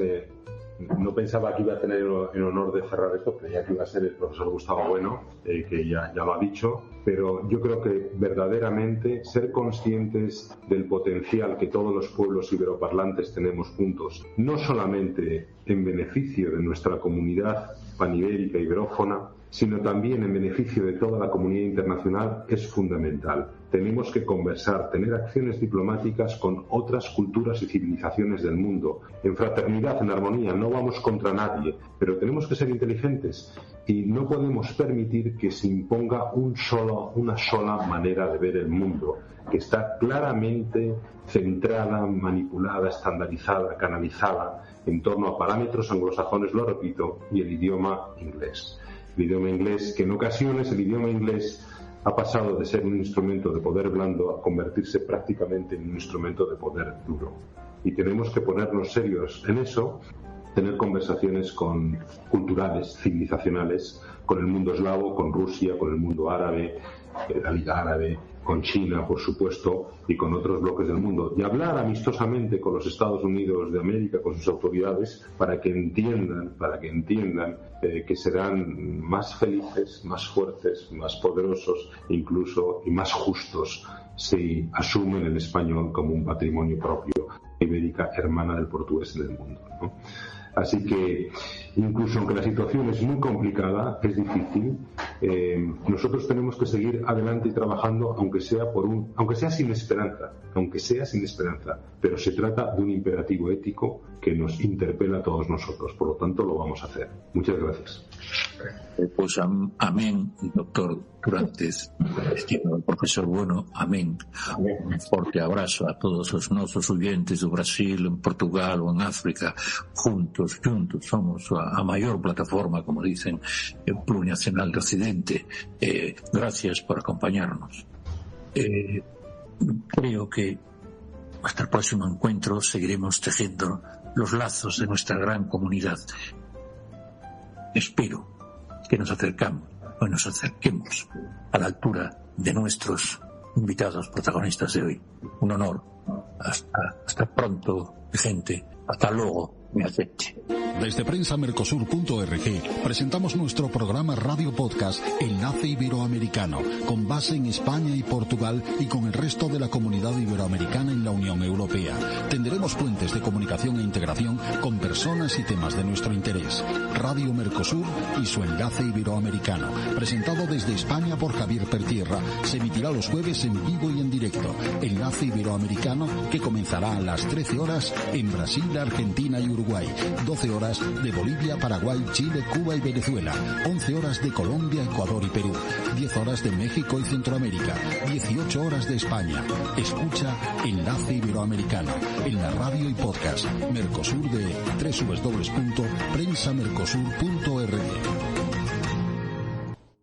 No pensaba que iba a tener el honor de cerrar esto, creía que iba a ser el profesor Gustavo Bueno, que ya lo ha dicho, pero yo creo que verdaderamente ser conscientes del potencial que todos los pueblos iberoparlantes tenemos juntos, no solamente en beneficio de nuestra comunidad panibérica iberófona, sino también en beneficio de toda la comunidad internacional, es fundamental. Tenemos que conversar, tener acciones diplomáticas con otras culturas y civilizaciones del mundo, en fraternidad, en armonía. No vamos contra nadie, pero tenemos que ser inteligentes y no podemos permitir que se imponga una sola manera de ver el mundo, que está claramente centrada, manipulada, estandarizada, canalizada en torno a parámetros anglosajones, lo repito, y el idioma inglés. El idioma inglés, que en ocasiones el idioma inglés ha pasado de ser un instrumento de poder blando a convertirse prácticamente en un instrumento de poder duro. Y tenemos que ponernos serios en eso, tener conversaciones culturales, civilizacionales, con el mundo eslavo, con Rusia, con el mundo árabe, la Liga Árabe, con China, por supuesto, y con otros bloques del mundo, y hablar amistosamente con los Estados Unidos de América, con sus autoridades, para que entiendan que serán más felices, más fuertes, más poderosos, incluso, y más justos si asumen el español como un patrimonio propio, ibérica, hermana del portugués en el mundo, ¿no? Así que, incluso aunque la situación es muy complicada, es difícil, nosotros tenemos que seguir adelante y trabajando, aunque sea sin esperanza, pero se trata de un imperativo ético que nos interpela a todos nosotros, por lo tanto lo vamos a hacer. Muchas gracias. Pues amén, doctor Durantes, estimado profesor Bueno, amén. Un forte abrazo a todos os nosos oyentes do Brasil, en Portugal ou en África. Juntos somos a maior plataforma, como dicen, plurinacional de Occidente. Gracias por acompañarnos. Creo que hasta el próximo encuentro seguiremos tejiendo los lazos de nuestra gran comunidad. Espero que nos acerquemos a la altura de nuestros invitados protagonistas de hoy. Un honor. Hasta pronto, gente. Hasta luego, me acepte. Desde prensamercosur.org presentamos nuestro programa Radio Podcast Enlace Iberoamericano, con base en España y Portugal y con el resto de la comunidad iberoamericana en la Unión Europea. Tendremos puentes de comunicación e integración con personas y temas de nuestro interés. Radio Mercosur y su Enlace Iberoamericano, presentado desde España por Javier Pertierra, se emitirá los jueves en vivo y en directo. Enlace Iberoamericano, que comenzará a las 13 horas en Brasil, Argentina y Uruguay, 12 horas de Bolivia, Paraguay, Chile, Cuba y Venezuela, 11 horas de Colombia, Ecuador y Perú, 10 horas de México y Centroamérica, 18 horas de España. Escucha Enlace Iberoamericano en la radio y podcast Mercosur de www.prensamercosur.org.